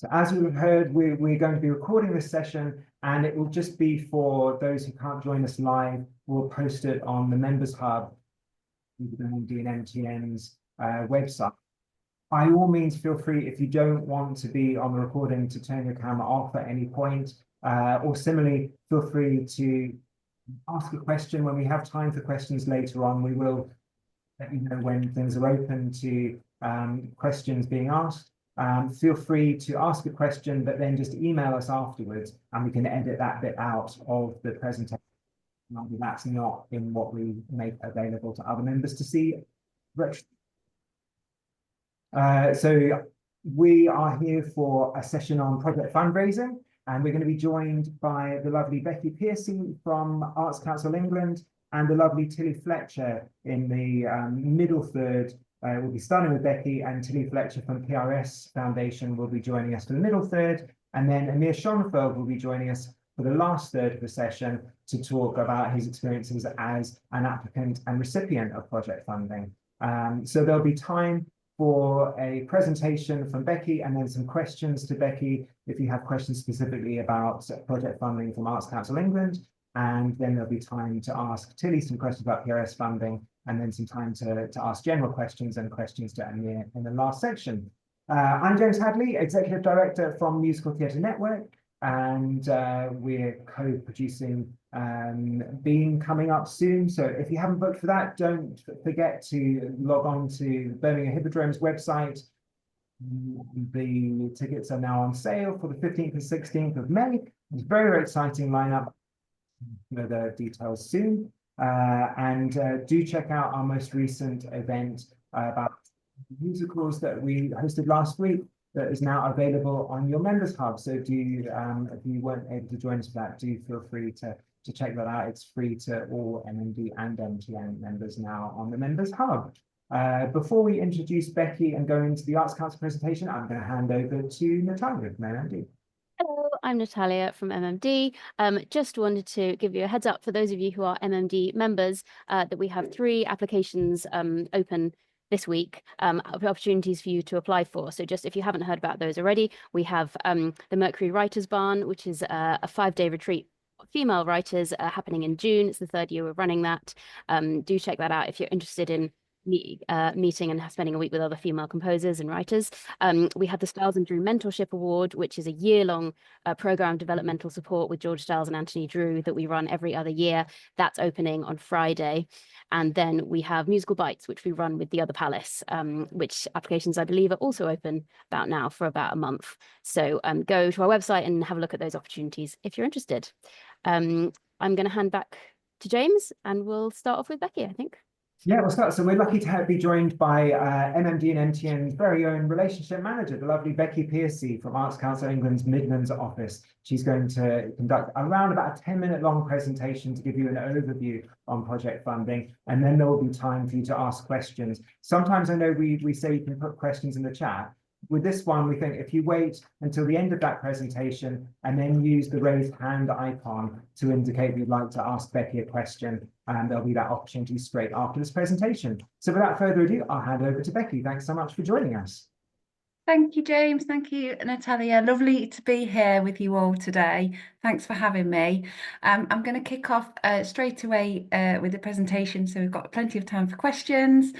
So as we've heard, we're going to be recording this session, and it will just be for those who can't join us live. We'll post it on the Members Hub, MMD and MTN's website. By all means, feel free, if you don't want to be on the recording, to turn your camera off at any point, or similarly, feel free to ask a question. When we have time for questions later on, we will let you know when things are open to questions being asked. Feel free to ask a question, but then just email us afterwards, and we can edit that bit out of the presentation. That's not in what we make available to other members to see. So we are here for a session on project fundraising, and we're going to be joined by the lovely Becky Pearcy from Arts Council England and the lovely Tilly Fletcher in the middle third. We'll be starting with Becky, and Tilly Fletcher from PRS Foundation will be joining us for the middle third, and then Amir Schonfeld will be joining us for the last third of the session to talk about his experiences as an applicant and recipient of project funding. So there'll be time for a presentation from Becky and then some questions to Becky if you have questions specifically about project funding from Arts Council England. And then there'll be time to ask Tilly some questions about PRS funding, and then some time to ask general questions and questions to Amir in the last section. I'm James Hadley, Executive Director from Musical Theatre Network, and we're co-producing Beam coming up soon. So if you haven't booked for that, don't forget to log on to Birmingham Hippodrome's website. The tickets are now on sale for the 15th and 16th of May. It's a very, very exciting lineup. Know the details soon. And do check out our most recent event about musicals that we hosted last week, that is now available on your Members Hub. So do if you weren't able to join us for that, do feel free to check that out. It's free to all MMD and MTN members now on the Members Hub. Before we introduce Becky and go into the Arts Council presentation, I'm going to hand over to Natalia from MMD. Hello, I'm Natalia from MMD. Just wanted to give you a heads up for those of you who are MMD members that we have 3 applications open this week, opportunities for you to apply for. So just if you haven't heard about those already, we have the Mercury Writers Barn, which is a 5-day retreat for female writers happening in June. It's the 3rd year we're running that. Do check that out if you're interested in meeting and spending a week with other female composers and writers. We have the Styles and Drew Mentorship Award, which is a year-long program of developmental support with George Styles and Anthony Drew that we run every other year. That's opening on Friday. And then we have Musical Bites, which we run with the Other Palace, which applications I believe are also open about now for about a month. So go to our website and have a look at those opportunities if you're interested. I'm going to hand back to James, and we'll start off with Becky, I think. Yeah, we'll start. So we're lucky to be joined by MMD and MTN's very own relationship manager, the lovely Becky Pearcy from Arts Council England's Midlands office. She's going to conduct around about a 10-minute long presentation to give you an overview on project funding, and then there will be time for you to ask questions. Sometimes I know we say you can put questions in the chat. With this one, we think if you wait until the end of that presentation and then use the raised hand icon to indicate you'd like to ask Becky a question, and there'll be that opportunity straight after this presentation. So without further ado, I'll hand over to Becky. Thanks so much for joining us. Thank you, James. Thank you, Natalia. Lovely to be here with you all today. Thanks for having me. I'm going to kick off straight away with the presentation, so we've got plenty of time for questions.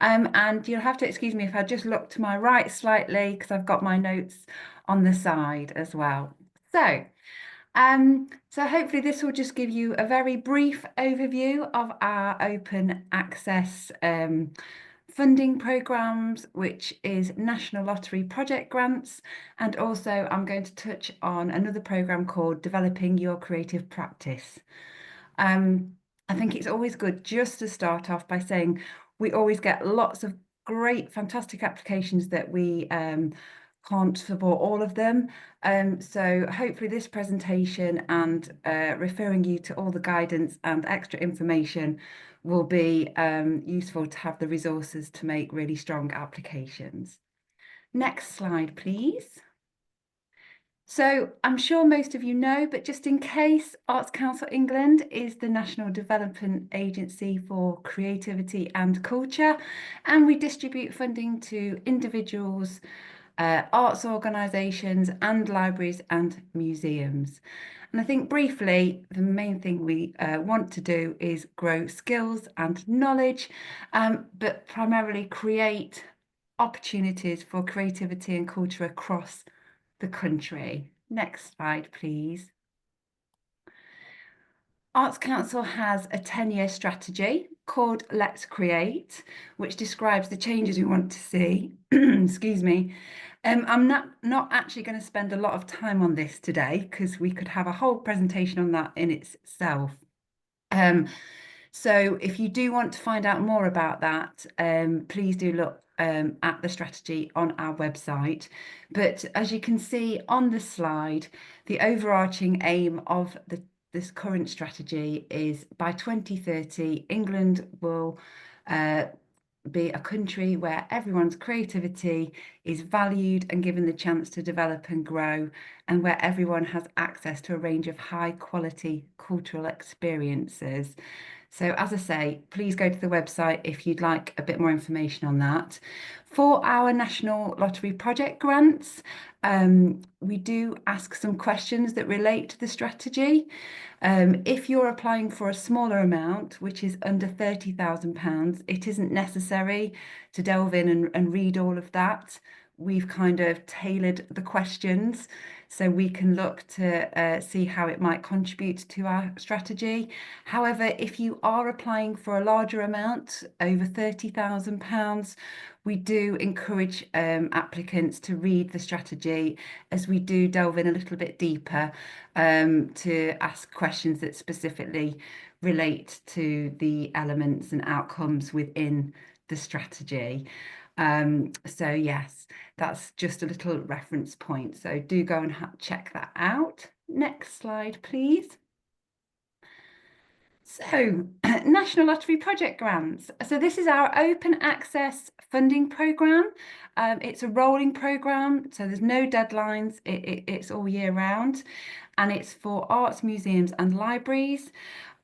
And you'll have to excuse me if I just look to my right slightly, because I've got my notes on the side as well. So hopefully this will just give you a very brief overview of our open access funding programs, which is National Lottery project grants. And also I'm going to touch on another program called Developing Your Creative Practice. I think it's always good just to start off by saying we always get lots of great, fantastic applications that we can't support all of them. So hopefully this presentation and referring you to all the guidance and extra information will be useful to have the resources to make really strong applications. Next slide, please. So I'm sure most of you know, but just in case, Arts Council England is the National Development Agency for Creativity and Culture, and we distribute funding to individuals arts organisations and libraries and museums. And I think briefly, the main thing we want to do is grow skills and knowledge, but primarily create opportunities for creativity and culture across the country. Next slide, please. Arts Council has a 10-year strategy called Let's Create, which describes the changes we want to see. Excuse me. I'm not actually going to spend a lot of time on this today because we could have a whole presentation on that in itself. So if you do want to find out more about that, please do look at the strategy on our website. But as you can see on the slide, the overarching aim of this current strategy is by 2030, England will be a country where everyone's creativity is valued and given the chance to develop and grow, and where everyone has access to a range of high quality cultural experiences. So as I say, please go to the website if you'd like a bit more information on that. For our National Lottery project grants, we do ask some questions that relate to the strategy. If you're applying for a smaller amount, which is under £30,000, it isn't necessary to delve in and read all of that. We've kind of tailored the questions so we can look to see how it might contribute to our strategy. However, if you are applying for a larger amount, over £30,000, we do encourage applicants to read the strategy, as we do delve in a little bit deeper to ask questions that specifically relate to the elements and outcomes within the strategy. So yes, that's just a little reference point. So do go and check that out. Next slide, please. So, National Lottery project grants. So this is our open access funding programme. It's a rolling programme, so there's no deadlines. It's all year round, and it's for arts, museums and libraries.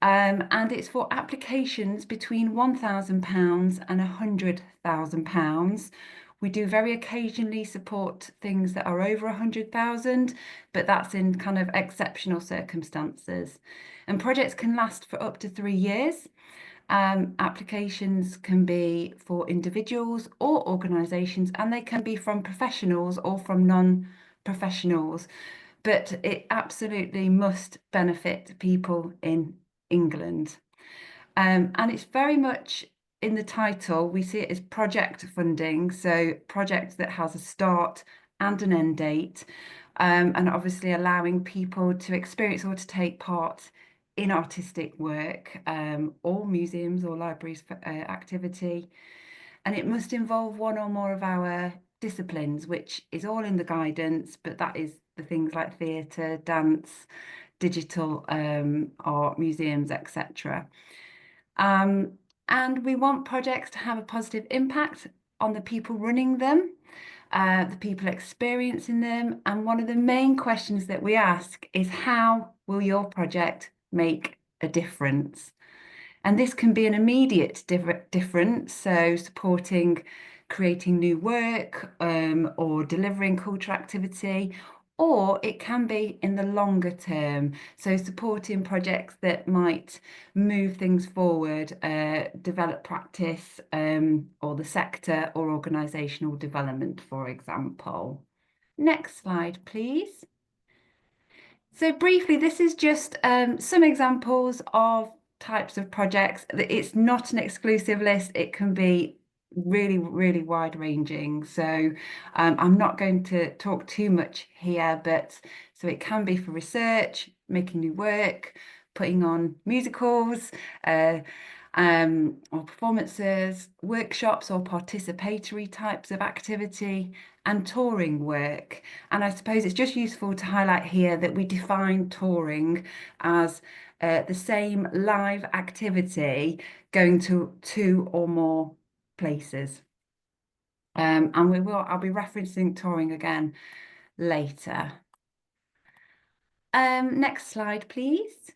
And it's for applications between £1,000 and £100,000. We do very occasionally support things that are over 100,000, but that's in kind of exceptional circumstances. And projects can last for up to 3 years. Applications can be for individuals or organisations, and they can be from professionals or from non-professionals, but it absolutely must benefit people in England. And it's very much in the title, we see it as project funding, so project that has a start and an end date, and obviously allowing people to experience or to take part in artistic work or museums or libraries activity. And it must involve one or more of our disciplines, which is all in the guidance, but that is the things like theatre, dance, digital art, museums, etc. And we want projects to have a positive impact on the people running them, the people experiencing them. And one of the main questions that we ask is, how will your project make a difference? And this can be an immediate difference, so supporting creating new work or delivering cultural activity, or it can be in the longer term, so supporting projects that might move things forward, develop practice or the sector or organisational development, for example. Next slide, please. So briefly, this is just some examples of types of projects. It's not an exclusive list. It can be really, really wide ranging. So I'm not going to talk too much here, but so it can be for research, making new work, putting on musicals, or performances, workshops or participatory types of activity, and touring work. And I suppose it's just useful to highlight here that we define touring as the same live activity going to 2 or more places. And I'll be referencing touring again later. Next slide, please.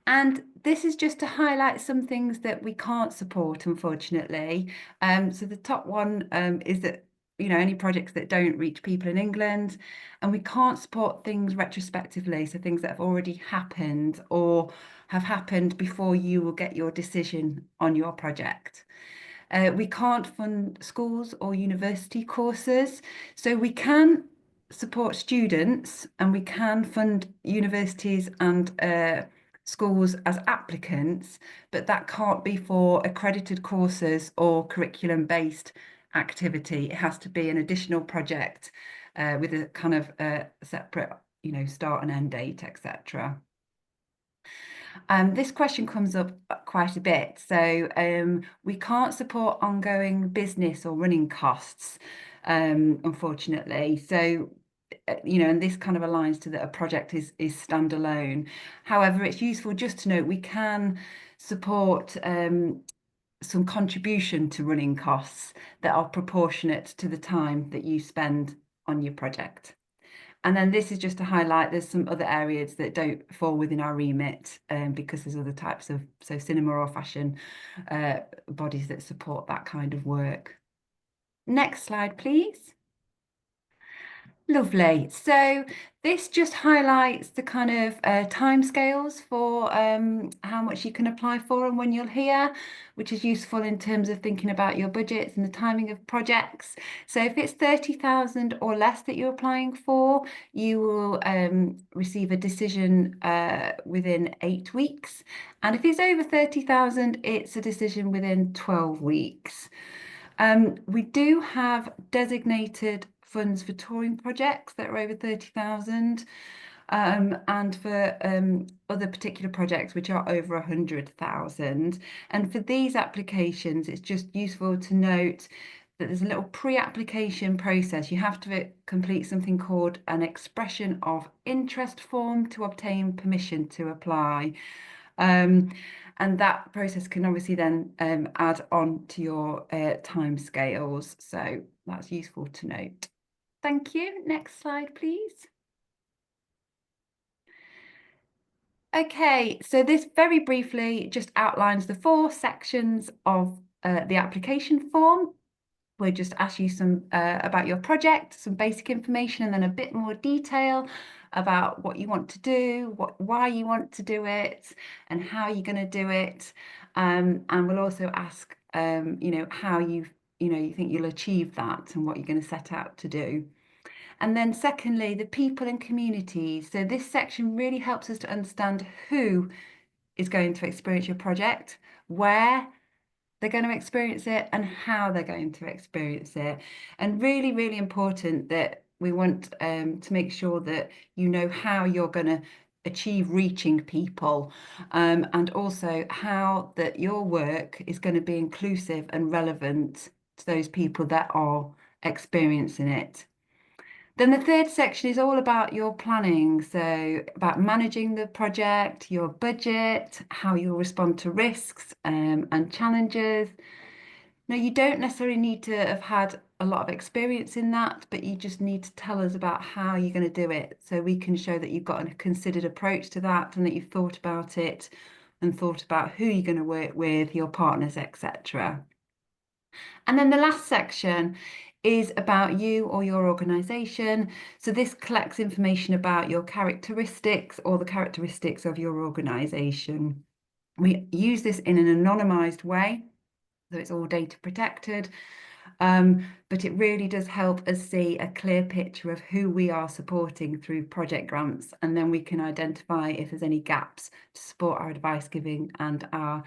And this is just to highlight some things that we can't support, unfortunately. So the top one is that any projects that don't reach people in England, and we can't support things retrospectively, so things that have already happened or have happened before you will get your decision on your project. We can't fund schools or university courses, so we can support students and we can fund universities and schools as applicants, but that can't be for accredited courses or curriculum-based activity. It has to be an additional project with a kind of separate, start and end date, etc. This question comes up quite a bit. So we can't support ongoing business or running costs, unfortunately. So, and this kind of aligns to that a project is standalone. However, it's useful just to note we can support some contribution to running costs that are proportionate to the time that you spend on your project. And then this is just to highlight there's some other areas that don't fall within our remit because there's other types of, so cinema or fashion bodies that support that kind of work. Next slide, please. Lovely. So this just highlights the kind of timescales for how much you can apply for and when you'll hear, which is useful in terms of thinking about your budgets and the timing of projects. So if it's 30,000 or less that you're applying for, you will receive a decision within 8 weeks. And if it's over 30,000, it's a decision within 12 weeks. We do have designated funds for touring projects that are over 30,000 and for other particular projects which are over 100,000. And for these applications, it's just useful to note that there's a little pre-application process. You have to complete something called an expression of interest form to obtain permission to apply. And that process can obviously then add on to your timescales. So that's useful to note. Thank you. Next slide, please. Okay, so this very briefly just outlines the 4 sections of the application form. We'll just ask you some about your project, some basic information, and then a bit more detail about what you want to do, why you want to do it, and how you're going to do it. And we'll also ask, how you think you'll achieve that and what you're going to set out to do. And then secondly, the people and communities. So this section really helps us to understand who is going to experience your project, where they're going to experience it, and how they're going to experience it. And really, really important that we want to make sure that you know how you're going to achieve reaching people, and also how that your work is going to be inclusive and relevant to those people that are experiencing it. Then the 3rd section is all about your planning, so about managing the project, your budget, how you'll respond to risks and challenges. Now, you don't necessarily need to have had a lot of experience in that, but you just need to tell us about how you're going to do it so we can show that you've got a considered approach to that and that you've thought about it and thought about who you're going to work with, your partners, etc. And then the last section is about you or your organisation. So this collects information about your characteristics or the characteristics of your organisation. We use this in an anonymised way, so it's all data protected, but it really does help us see a clear picture of who we are supporting through project grants, and then we can identify if there's any gaps to support our advice giving and our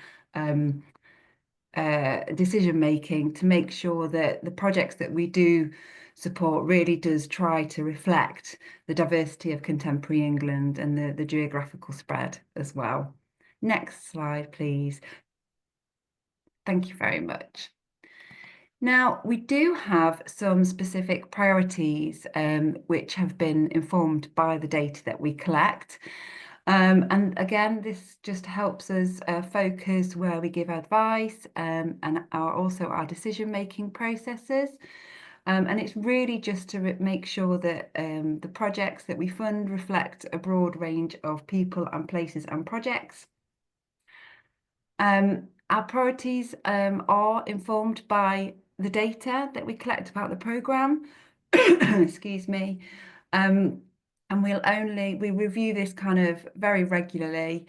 decision making, to make sure that the projects that we do support really does try to reflect the diversity of contemporary England and the geographical spread as well. Next slide, please. Thank you very much. Now, we do have some specific priorities which have been informed by the data that we collect. And again, this just helps us focus where we give advice and also our decision-making processes. And it's really just to make sure that the projects that we fund reflect a broad range of people and places and projects. Our priorities are informed by the data that we collect about the programme. Excuse me. And we review this kind of very regularly,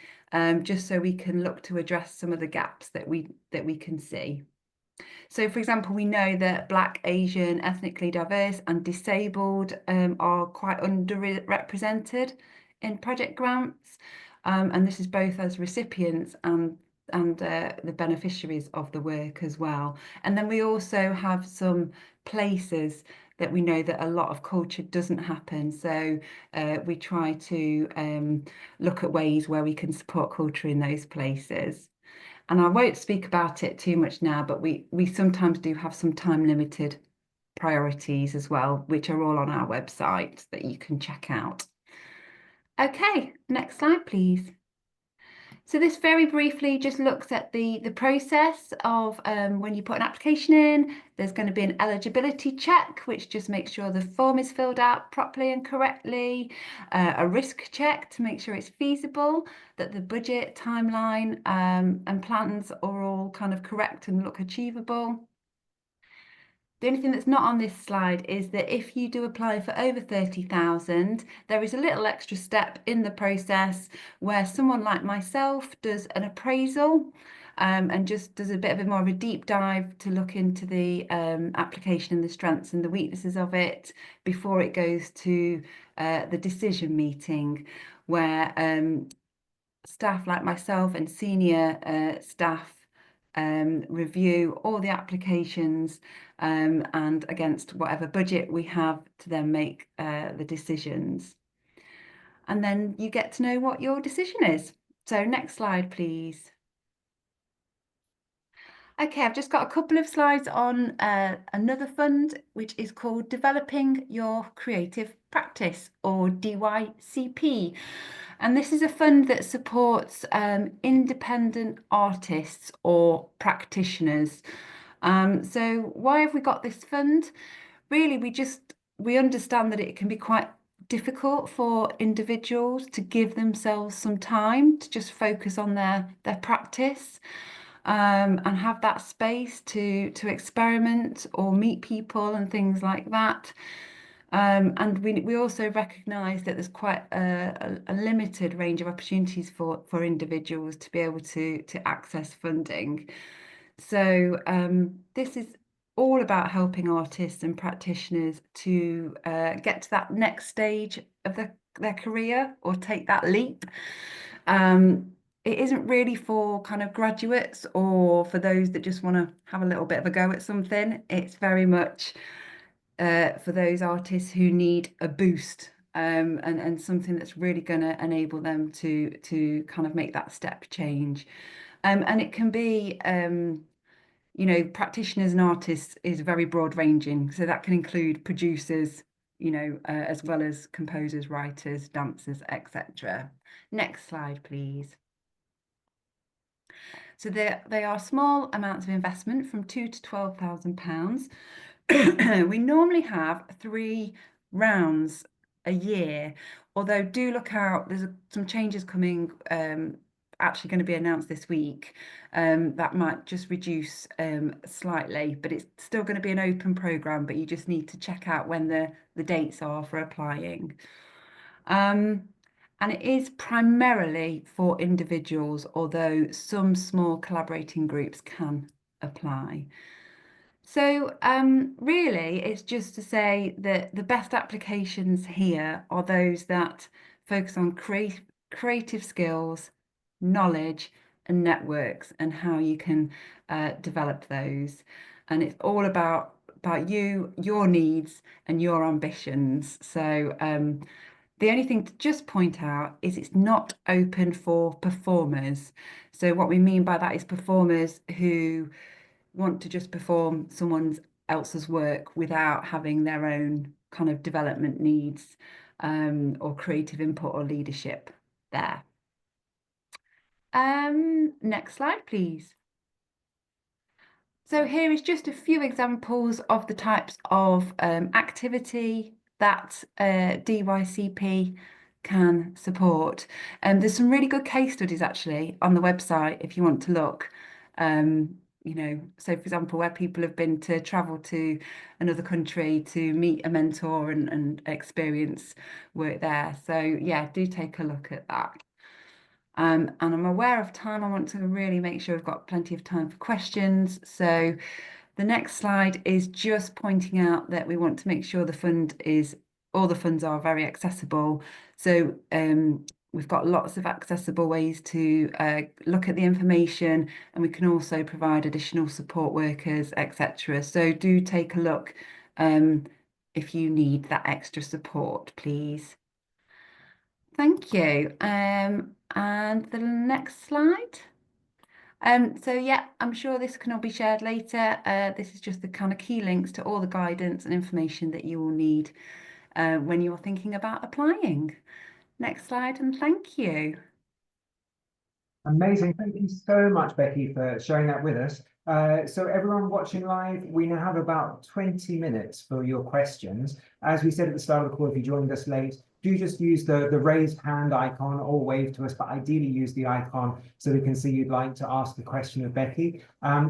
just so we can look to address some of the gaps that we can see. So, for example, we know that Black, Asian, ethnically diverse and disabled are quite underrepresented in project grants, and this is both as recipients and the beneficiaries of the work as well. And then we also have some places that we know that a lot of culture doesn't happen. So we try to look at ways where we can support culture in those places. And I won't speak about it too much now, but we sometimes do have some time limited priorities as well, which are all on our website that you can check out. Okay, next slide, please. So this very briefly just looks at the process of when you put an application in, there's going to be an eligibility check, which just makes sure the form is filled out properly and correctly, a risk check to make sure it's feasible, that the budget, timeline and plans are all kind of correct and look achievable. The only thing that's not on this slide is that if you do apply for over 30,000, there is a little extra step in the process where someone like myself does an appraisal and just does a bit of a more of a deep dive to look into the application and the strengths and the weaknesses of it before it goes to the decision meeting, where staff like myself and senior staff review all the applications and against whatever budget we have to then make the decisions. And then you get to know what your decision is. So next slide, please. Okay, I've just got a couple of slides on another fund, which is called Developing Your Creative Practice, or DYCP. And this is a fund that supports independent artists or practitioners. So why have we got this fund? Really, we understand that it can be quite difficult for individuals to give themselves some time to just focus on their practice and have that space to experiment or meet people and things like that. And we also recognise that there's quite a limited range of opportunities for individuals to be able to access funding. So this is all about helping artists and practitioners to get to that next stage of their career or take that leap. It isn't really for kind of graduates or for those that just want to have a little bit of a go at something. It's very much for those artists who need a boost and something that's really going to enable them to kind of make that step change. And it can be, you know, practitioners and artists is very broad ranging. So that can include producers, you know, as well as composers, writers, dancers, etc. Next slide, please. So they are small amounts of investment from £2,000 to £12,000. We normally have 3 rounds a year, although do look out, there's some changes coming, actually going to be announced this week, that might just reduce slightly, but it's still going to be an open programme, but you just need to check out when the dates are for applying. And it is primarily for individuals, although some small collaborating groups can apply. So really, it's just to say that the best applications here are those that focus on creative skills, knowledge and networks and how you can develop those. And it's all about you, your needs and your ambitions. So the only thing to just point out is it's not open for performers. So what we mean by that is performers who want to just perform someone else's work without having their own kind of development needs or creative input or leadership there. Next slide, please. So here is just a few examples of the types of activity that DYCP can support. And there's some really good case studies actually on the website if you want to look. you know, so for example, where people have been to travel to another country to meet a mentor and experience work there. So yeah, do take a look at that. And I'm aware of time. I want to really make sure we've got plenty of time for questions. So the next slide is just pointing out that we want to make sure all the funds are very accessible. So we've got lots of accessible ways to look at the information, and we can also provide additional support workers, etc. So do take a look if you need that extra support, please. Thank you. And the next slide. So yeah, I'm sure this can all be shared later. This is just the kind of key links to all the guidance and information that you will need when you're thinking about applying. Next slide, and thank you. Amazing. Thank you so much, Becky, for sharing that with us. So everyone watching live, we now have about 20 minutes for your questions. As we said at the start of the call, if you joined us late, do just use the raised hand icon or wave to us, but ideally use the icon so we can see you'd like to ask a question of Becky.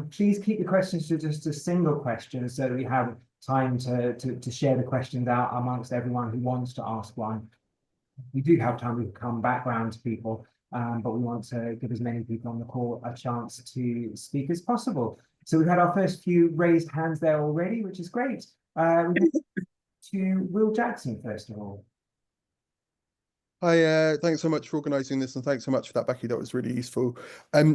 Please keep the questions to just a single question so that we have time to share the questions out amongst everyone who wants to ask one. We do have time, we can come back round to people. But we want to give as many people on the call a chance to speak as possible. So we've had our first few raised hands there already, which is great. To Will Jackson, first of all. Hi, thanks so much for organising this, and thanks so much for that, Becky. That was really useful.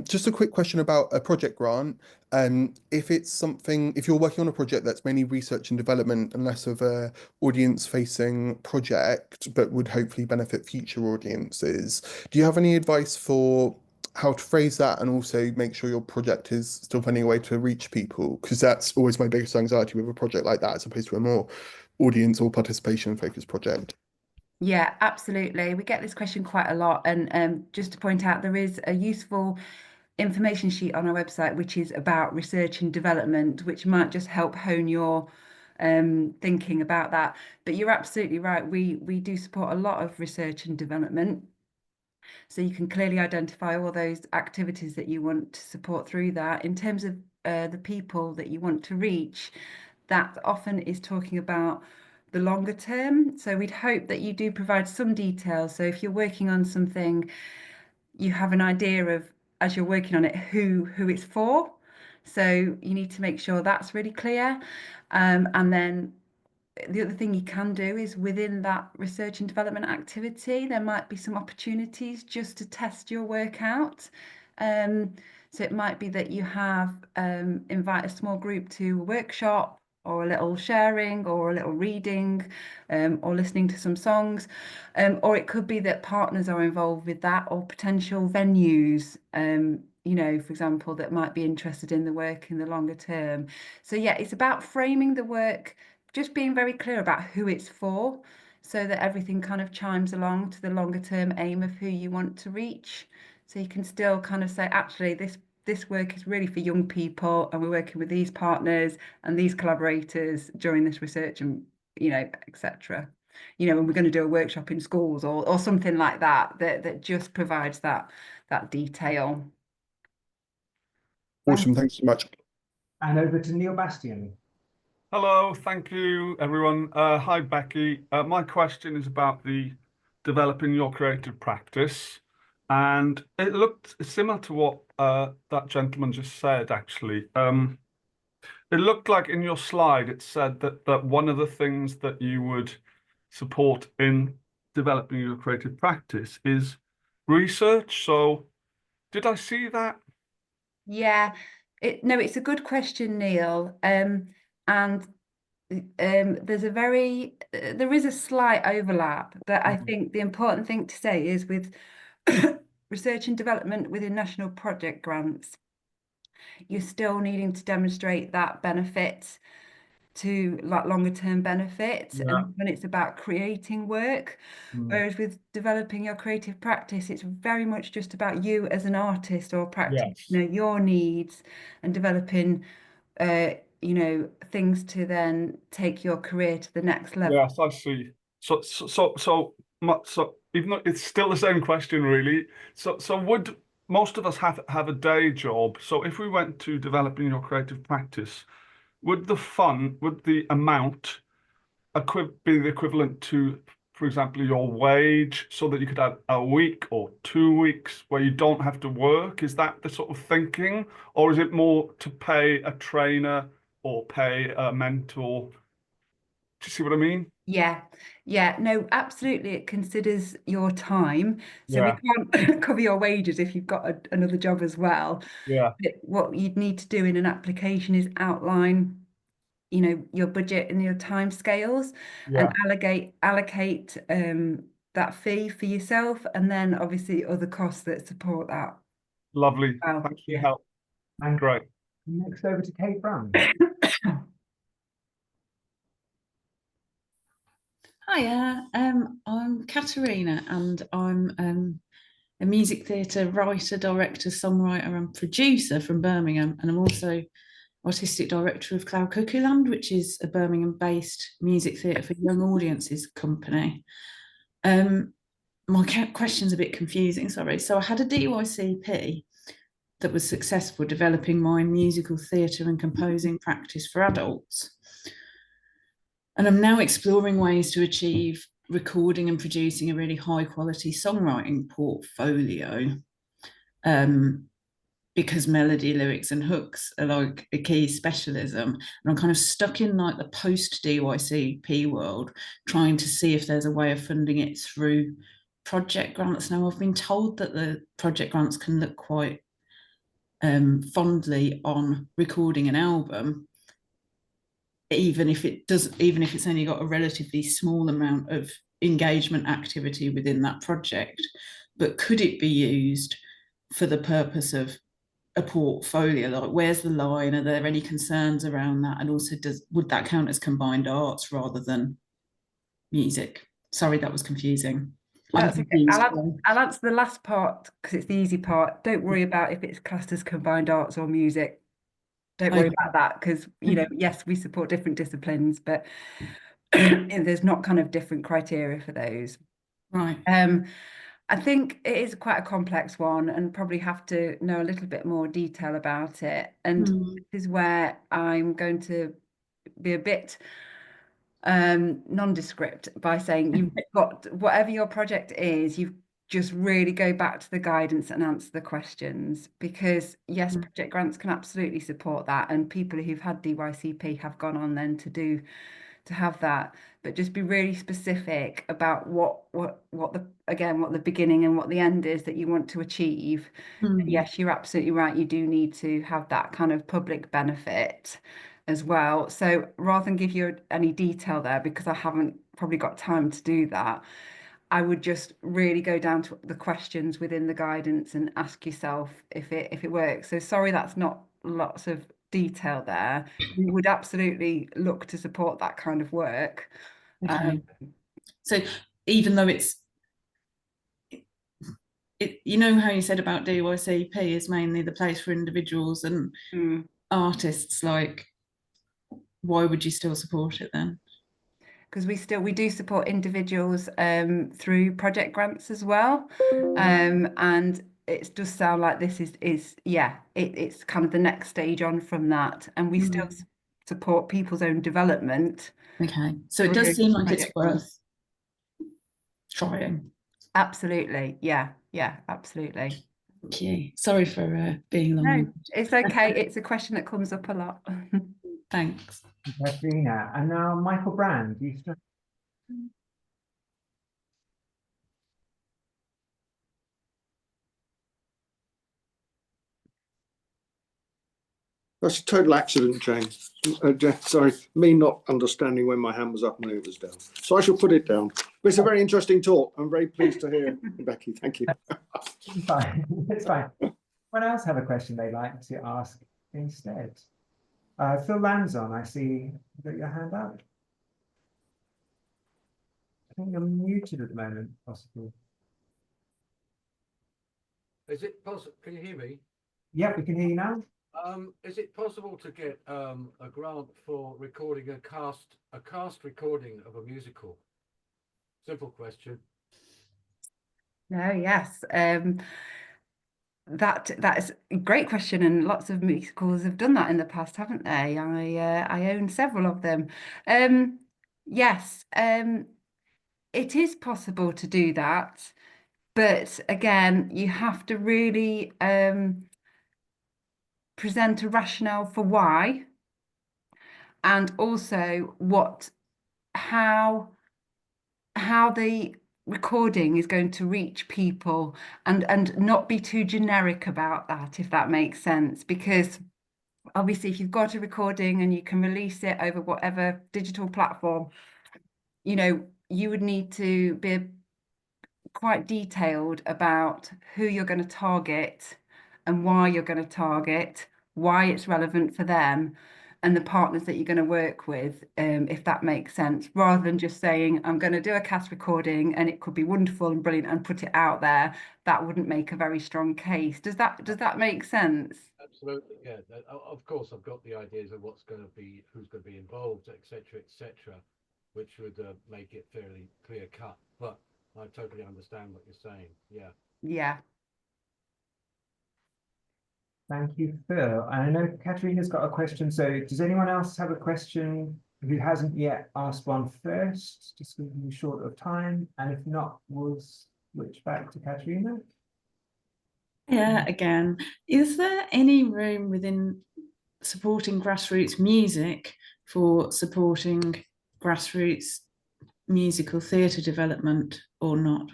Just a quick question about a project grant. If you're working on a project that's mainly research and development and less of a audience-facing project, but would hopefully benefit future audiences, do you have any advice for how to phrase that and also make sure your project is still finding a way to reach people? Because that's always my biggest anxiety with a project like that, as opposed to a more audience or participation-focused project. Yeah, absolutely. We get this question quite a lot. And just to point out, there is a useful information sheet on our website, which is about research and development, which might just help hone your thinking about that. But you're absolutely right. We do support a lot of research and development. So you can clearly identify all those activities that you want to support through that. In terms of the people that you want to reach, that often is talking about the longer term. So we'd hope that you do provide some details. So if you're working on something, you have an idea of, as you're working on it, who it's for. So you need to make sure that's really clear. And then the other thing you can do is within that research and development activity, there might be some opportunities just to test your work out. So it might be that you have invite a small group to a workshop, or a little sharing, or a little reading, or listening to some songs. Or it could be that partners are involved with that, or potential venues, you know, for example, that might be interested in the work in the longer term. So yeah, it's about framing the work, just being very clear about who it's for, so that everything kind of chimes along to the longer term aim of who you want to reach. So you can still kind of say, actually, this work is really for young people, and we're working with these partners and these collaborators during this research, and, you know, etc. You know, and we're going to do a workshop in schools, or something like that, that just provides that detail. Awesome, thanks so much. And over to Neil Bastian. Hello, thank you, everyone. Hi, Becky. My question is about the developing your creative practice. And it looked similar to what that gentleman just said, actually. It looked like in your slide, it said that one of the things that you would support in developing your creative practice is research. So did I see that? Yeah, no, it's a good question, Neil. And there is a slight overlap, but I think the important thing to say is with research and development within national project grants, you're still needing to demonstrate that benefit to like longer term benefit, and when it's about creating work. Whereas with developing your creative practice, it's very much just about you as an artist or practitioner, your needs, and developing you know, things to then take your career to the next level. Yes, I see. So even though it's still the same question, really. So would most of us have a day job. So if we went to developing your creative practice, would the amount be the equivalent to, for example, your wage, so that you could have a week or 2 weeks where you don't have to work? Is that the sort of thinking, or is it more to pay a trainer or pay a mentor? Do you see what I mean? Yeah, yeah, no, absolutely. It considers your time. So we Yeah, can't cover your wages if you've got another job as well. yeah, But what you'd need to do in an application is outline, your budget and your time scales, and yeah. allocate that fee for yourself, and then obviously other costs that support that. Lovely. Well, Thanks for your yeah. help. And Great. next over to Kate Brown. Hiya, I'm Katerina, and I'm a music theatre writer, director, songwriter, and producer from Birmingham, and I'm also artistic director of Cloud Cuckoo Land, which is a Birmingham-based music theatre for young audiences company. My question's a bit confusing, sorry. So I had a DYCP that was successful developing my musical theatre and composing practice for adults. And I'm now exploring ways to achieve recording and producing a really high quality songwriting portfolio, because melody, lyrics and hooks are like a key specialism. And I'm kind of stuck in like the post DYCP world, trying to see if there's a way of funding it through project grants. Now, I've been told that the project grants can look quite fondly on recording an album, even if it's only got a relatively small amount of engagement activity within that project. But could it be used for the purpose of a portfolio? Like, where's the line? Are there any concerns around that? And also, would that count as combined arts rather than music? Sorry, that was confusing. That's okay. I'll answer the last part because it's the easy part. Don't worry about if it's classed as combined arts or music. Don't worry about that, because yes, we support different disciplines, but there's not kind of different criteria for those. Right. I think it is quite a complex one, and probably have to know a little bit more detail about it. And this is where I'm going to be a bit nondescript by saying you've got, whatever your project is, you've just really go back to the guidance and answer the questions, because yes, project grants can absolutely support that, and people who've had DYCP have gone on then to have that, but just be really specific about what the beginning and what the end is that you want to achieve. Yes, you're absolutely right, you do need to have that kind of public benefit as well. So rather than give you any detail there, because I haven't probably got time to do that, I would just really go down to the questions within the guidance and ask yourself if it works. So sorry, that's not lots of detail there. We would absolutely look to support that kind of work. Okay. So even though you know how you said about DYCP is mainly the place for individuals and artists, like, why would you still support it then? Because we do support individuals through project grants as well, and it does sound like this is it's kind of the next stage on from that, and we still support people's own development. Okay, so it does seem like it's worth trying. Absolutely, yeah, absolutely. Thank you. Sorry for being long. No, it's okay. It's a question that comes up a lot. Thanks. Katrina. And now Michael Brand. That's a total accident, Jane. Sorry, me not understanding when my hand was up and it was down. So I shall put it down. But it's a very interesting talk. I'm very pleased to hear, Becky. Thank you. It's fine. It's fine. Anyone else have a question they'd like to ask instead? Phil Lanzon, I see you got your hand up. I think you're muted at the moment, possibly. Is it possible? Can you hear me? Yep, we can hear you now. Is it possible to get a grant for recording a cast recording of a musical? Simple question. No, yes. that is a great question, and lots of musicals have done that in the past, haven't they? I own several of them. Yes, it is possible to do that, but again, you have to really present a rationale for why, and also how the recording is going to reach people, and not be too generic about that, if that makes sense. Because obviously, if you've got a recording and you can release it over whatever digital platform, you know, you would need to be quite detailed about who you're going to target and why you're going to target, why it's relevant for them, and the partners that you're going to work with, if that makes sense, rather than just saying, I'm going to do a cast recording and it could be wonderful and brilliant and put it out there. That wouldn't make a very strong case. Does that make sense? Absolutely, yeah. Of course, I've got the ideas of what's going to be, who's going to be involved, etc., which would make it fairly clear cut. But I totally understand what you're saying. Yeah. Yeah. Thank you, Phil. And I know Katerina's got a question. So does anyone else have a question who hasn't yet asked one first? Just to be short of time. And if not, we'll switch back to Katerina. Yeah, again, is there any room within supporting grassroots music for supporting grassroots musical theatre development or not?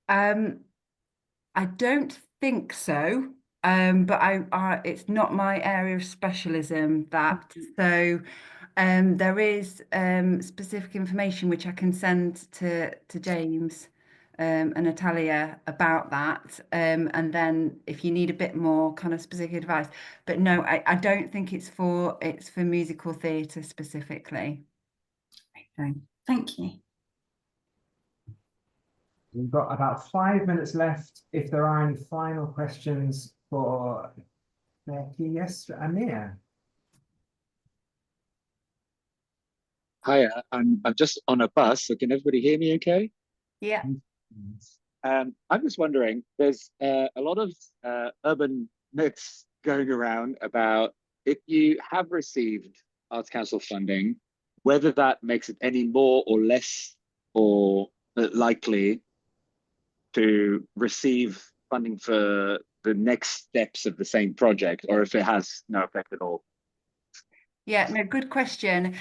I don't think so. But it's not my area of specialism, that. So there is specific information which I can send to James and Natalia about that. And then if you need a bit more kind of specific advice. But no, I don't think it's for musical theatre specifically. Okay, thank you. We've got about 5 minutes left. If there are any final questions for Becky, yes, Amir. Hi, I'm just on a bus, so can everybody hear me okay? Yeah. I'm just wondering, there's a lot of urban myths going around about if you have received Arts Council funding, whether that makes it any more or less or likely to receive funding for the next steps of the same project, or if it has no effect at all. Yeah, no, good question.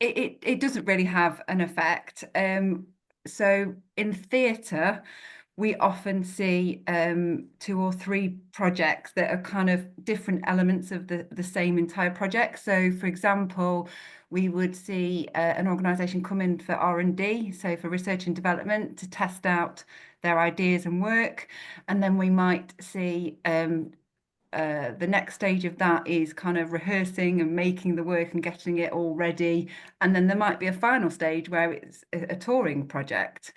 It doesn't really have an effect. So in theatre, we often see 2 or 3 projects that are kind of different elements of the same entire project. So for example, we would see an organisation come in for R&D, so for research and development, to test out their ideas and work. And then we might see the next stage of that is kind of rehearsing and making the work and getting it all ready. And then there might be a final stage where it's a touring project.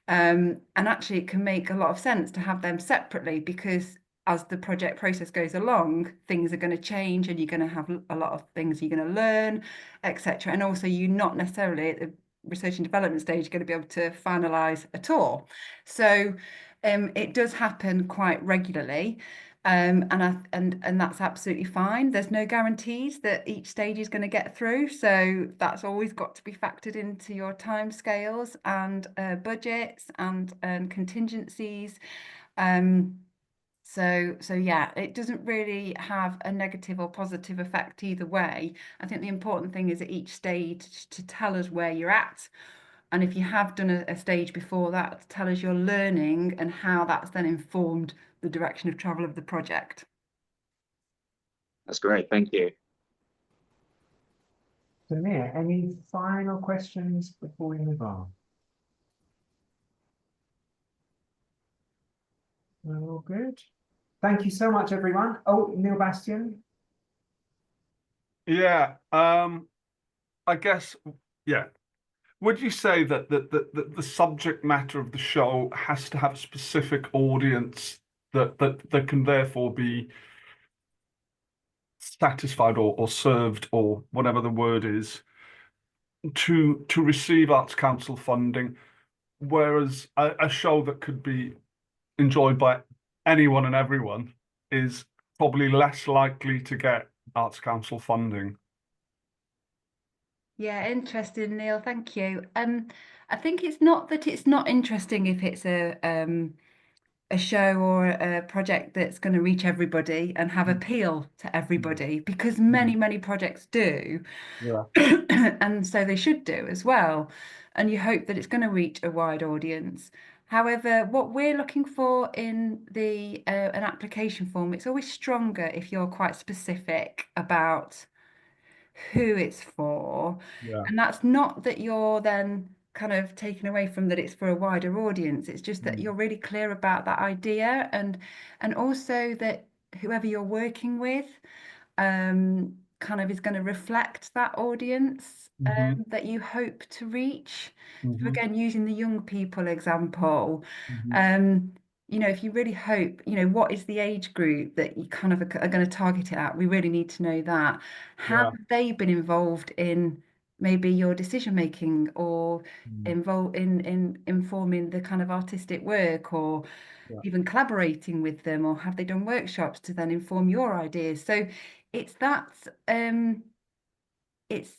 And actually it can make a lot of sense to have them separately, because as the project process goes along, things are going to change and you're going to have a lot of things you're going to learn, etc. And also you're not necessarily at the research and development stage going to be able to finalise a tour. So it does happen quite regularly. And that's absolutely fine. There's no guarantees that each stage is going to get through, so that's always got to be factored into your timescales and budgets and contingencies. So yeah, it doesn't really have a negative or positive effect either way. I think the important thing is at each stage to tell us where you're at. And if you have done a stage before that, tell us your learning and how that's then informed the direction of travel of the project. That's great, thank you. So Amir, any final questions before we move on? We're all good. Thank you so much, everyone. Oh, Neil Bastian. Yeah, I guess, yeah. Would you say that the subject matter of the show has to have a specific audience that can therefore be satisfied or served, or whatever the word is, to receive Arts Council funding, whereas a show that could be enjoyed by anyone and everyone is probably less likely to get Arts Council funding. Yeah, interesting, Neil. Thank you. I think it's not that it's not interesting if it's a show or a project that's going to reach everybody and have appeal to everybody, because many projects do. Yeah. And so they should do as well. And you hope that it's going to reach a wide audience. However, what we're looking for in the an application form, it's always stronger if you're quite specific about who it's for. Yeah. And that's not that you're then kind of taken away from that it's for a wider audience. It's just that you're really clear about that idea, and also that whoever you're working with kind of is going to reflect that audience that you hope to reach. So again, using the young people example, you know, if you really hope, you know, what is the age group that you kind of are going to target it at? We really need to know that. Have they been involved in maybe your decision making, or involved in informing the kind of artistic work, or even collaborating with them, or have they done workshops to then inform your ideas? So it's that it's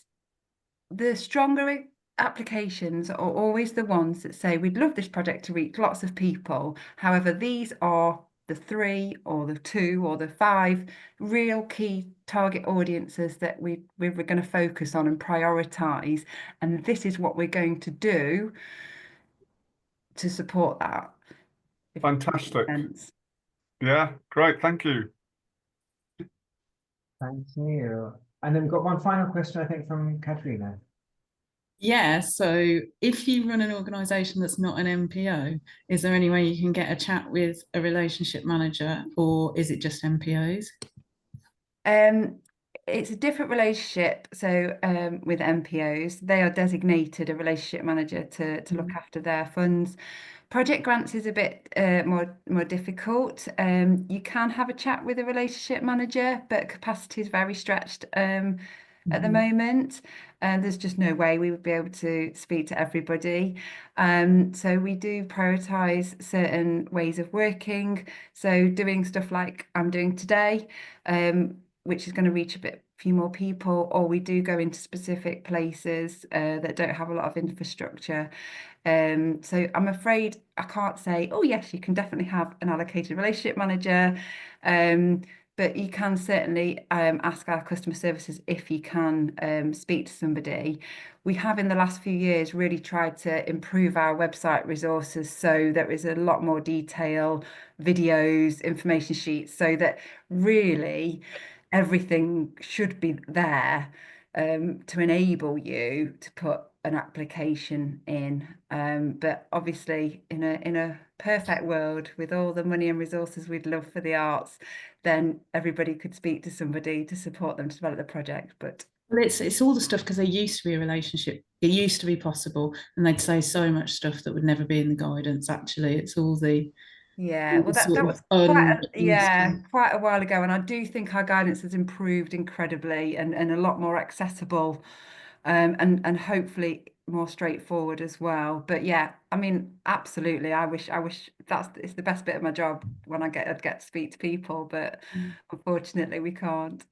the stronger applications are always the ones that say we'd love this project to reach lots of people. However, these are the 3 or the 2 or the 5 real key target audiences that we're going to focus on and prioritize, and this is what we're going to do to support that. Fantastic. Yeah, great. Thank you. Thank you. And then we've got one final question, I think, from Katrina. Yeah, so if you run an organisation that's not an MPO, is there any way you can get a chat with a relationship manager, or is it just MPOs? It's a different relationship. So with MPOs, they are designated a relationship manager to look after their funds. Project grants is a bit more difficult. You can have a chat with a relationship manager, but capacity is very stretched at the moment, and there's just no way we would be able to speak to everybody. So we do prioritise certain ways of working. So doing stuff like I'm doing today, which is going to reach a few more people, or we do go into specific places that don't have a lot of infrastructure. So I'm afraid I can't say, oh yes, you can definitely have an allocated relationship manager, but you can certainly ask our customer services if you can speak to somebody. We have in the last few years really tried to improve our website resources, so there is a lot more detail, videos, information sheets, so that really everything should be there to enable you to put an application in. But obviously in a perfect world, with all the money and resources we'd love for the arts, then everybody could speak to somebody to support them to develop the project. But it's all the stuff, because there used to be a relationship, it used to be possible, and they'd say so much stuff that would never be in the guidance. Actually, it's all the well, that was quite a while ago, and I do think our guidance has improved incredibly and a lot more accessible, and hopefully more straightforward as well. But yeah, I mean, absolutely, I wish it's the best bit of my job when I'd get to speak to people, but unfortunately we can't.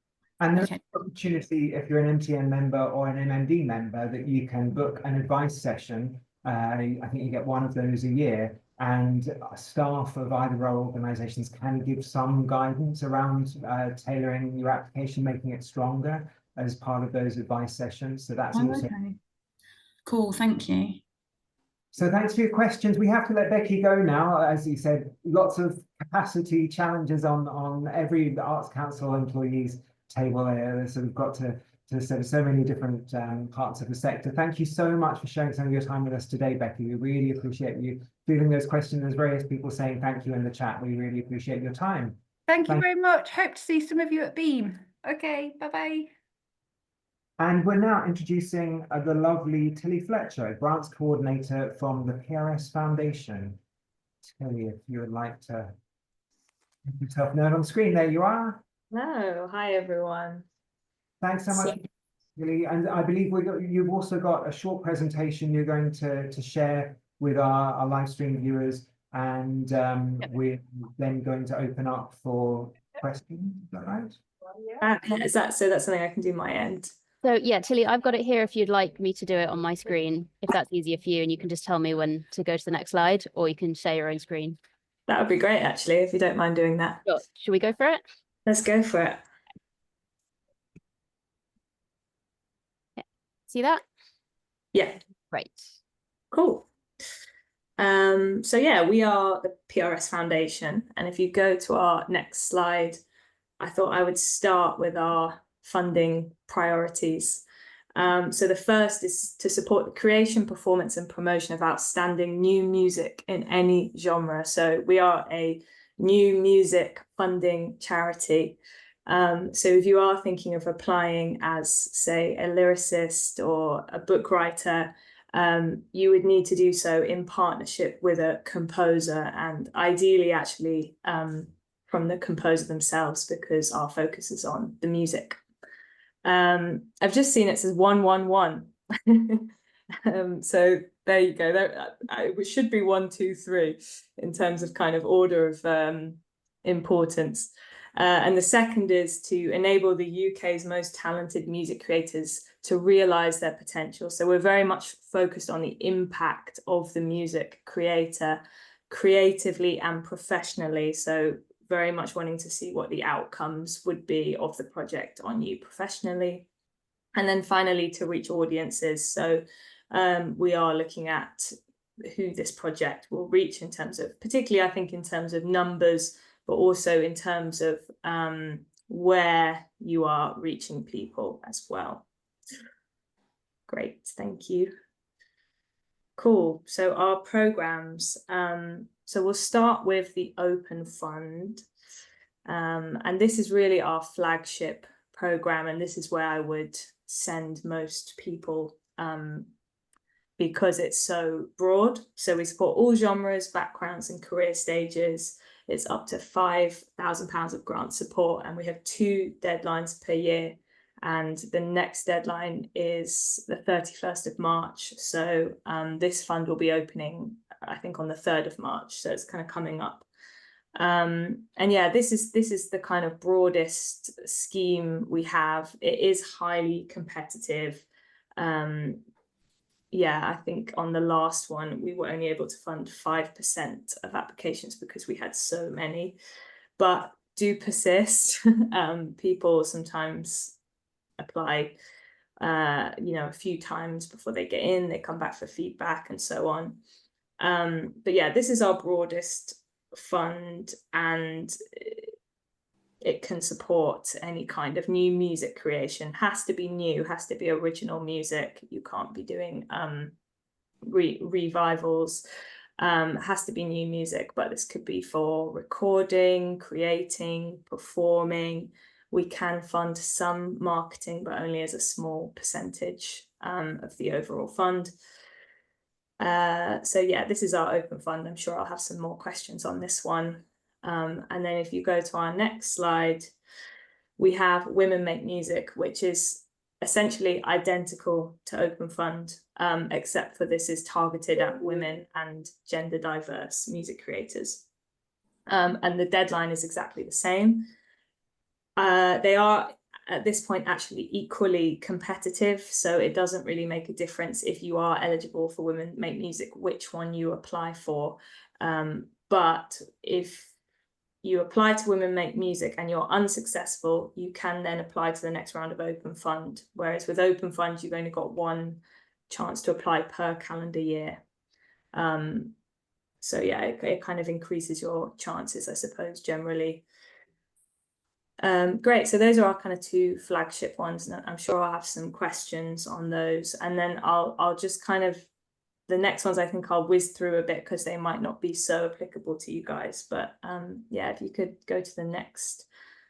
And there's an opportunity, if you're an MTN member or an MMD member, that you can book an advice session. I think you get one of those a year, and staff of either our organisations can give some guidance around tailoring your application, making it stronger as part of those advice sessions. So that's also cool. Thank you. So thanks for your questions. We have to let Becky go now. As you said, lots of capacity challenges on every Arts Council employee's table there. So we've got to serve so many different parts of the sector. Thank you so much for sharing some of your time with us today, Becky. We really appreciate you fielding those questions. There's various people saying thank you in the chat. We really appreciate your time. Thank you very much. Hope to see some of you at Beam. Okay, bye-bye. And we're now introducing the lovely Tilly Fletcher, Grants Coordinator from the PRS Foundation. Tilly, if you would like to make yourself known on screen, there you are. Hello, hi everyone. Thanks so much, Tilly. And I believe you've also got a short presentation you're going to share with our live stream viewers and we're then going to open up for questions. Is that right? Is that so? That's something I can do my end. So yeah, Tilly, I've got it here if you'd like me to do it on my screen, if that's easier for you, and you can just tell me when to go to the next slide, or you can share your own screen. That would be great, actually, if you don't mind doing that. Sure. Should we go for it? Let's go for it. Yeah. See that? Yeah. Great. Cool. So yeah, we are the PRS Foundation, and if you go to our next slide, I thought I would start with our funding priorities. So the first is to support the creation, performance, and promotion of outstanding new music in any genre. So we are a new music funding charity. So if you are thinking of applying as, say, a lyricist or a book writer, you would need to do so in partnership with a composer, and ideally actually from the composer themselves, because our focus is on the music. I've just seen it says 111. So there you go. It should be 1, 2, 3 in terms of kind of order of importance. And the second is to enable the UK's most talented music creators to realise their potential. So we're very much focused on the impact of the music creator creatively and professionally. So very much wanting to see what the outcomes would be of the project on you professionally. And then finally, to reach audiences. So we are looking at who this project will reach in terms of, particularly I think in terms of numbers, but also in terms of where you are reaching people as well. Great, thank you. Cool, so our programs. So we'll start with the Open Fund. And this is really our flagship program, and this is where I would send most people because it's so broad. So we support all genres, backgrounds, and career stages. It's up to £5,000 of grant support, and we have 2 deadlines per year. And the next deadline is the 31st of March. So this fund will be opening, I think, on the 3rd of March. So it's kind of coming up. And yeah, this is the kind of broadest scheme we have. It is highly competitive. Yeah, I think on the last one, we were only able to fund 5% of applications because we had so many, but do persist. People sometimes apply, a few times before they get in, they come back for feedback and so on. But yeah, this is our broadest fund, and it can support any kind of new music creation. Has to be new, has to be original music. You can't be doing revivals. Has to be new music, but this could be for recording, creating, performing. We can fund some marketing, but only as a small percentage of the overall fund. So yeah, this is our Open Fund. I'm sure I'll have some more questions on this one. And then if you go to our next slide, we have Women Make Music, which is essentially identical to Open Fund, except for this is targeted at women and gender diverse music creators. And the deadline is exactly the same. They are at this point actually equally competitive, so it doesn't really make a difference if you are eligible for Women Make Music, which one you apply for. But if you apply to Women Make Music and you're unsuccessful, you can then apply to the next round of Open Fund. Whereas with Open Fund, you've only got 1 chance to apply per calendar year. So yeah, it kind of increases your chances, I suppose, generally. Great, so those are our kind of 2 flagship ones, and I'm sure I'll have some questions on those. And then I'll just kind of, the next ones I think I'll whiz through a bit because they might not be so applicable to you guys. But yeah, if you could go to the next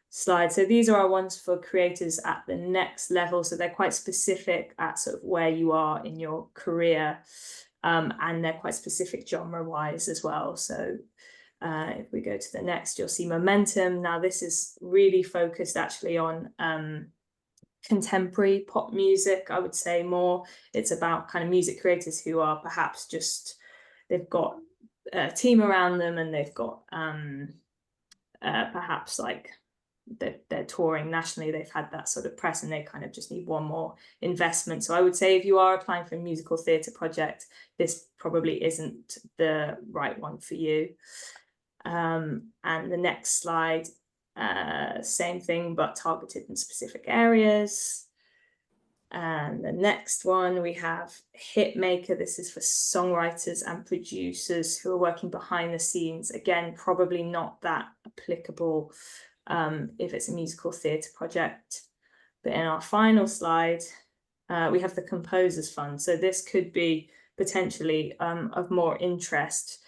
slide. So these are our ones for creators at the next level. So they're quite specific at sort of where you are in your career, and they're quite specific genre-wise as well. So if we go to the next, you'll see Momentum. Now this is really focused actually on contemporary pop music, I would say more. It's about kind of music creators who are perhaps just, they've got a team around them, and they've got perhaps like they're touring nationally, they've had that sort of press, and they kind of just need one more investment. So I would say if you are applying for a musical theatre project, this probably isn't the right one for you. And the next slide, same thing, but targeted in specific areas. And the next one, we have Hitmaker. This is for songwriters and producers who are working behind the scenes. Again, probably not that applicable if it's a musical theatre project. But in our final slide, we have the Composers Fund. So this could be potentially of more interest,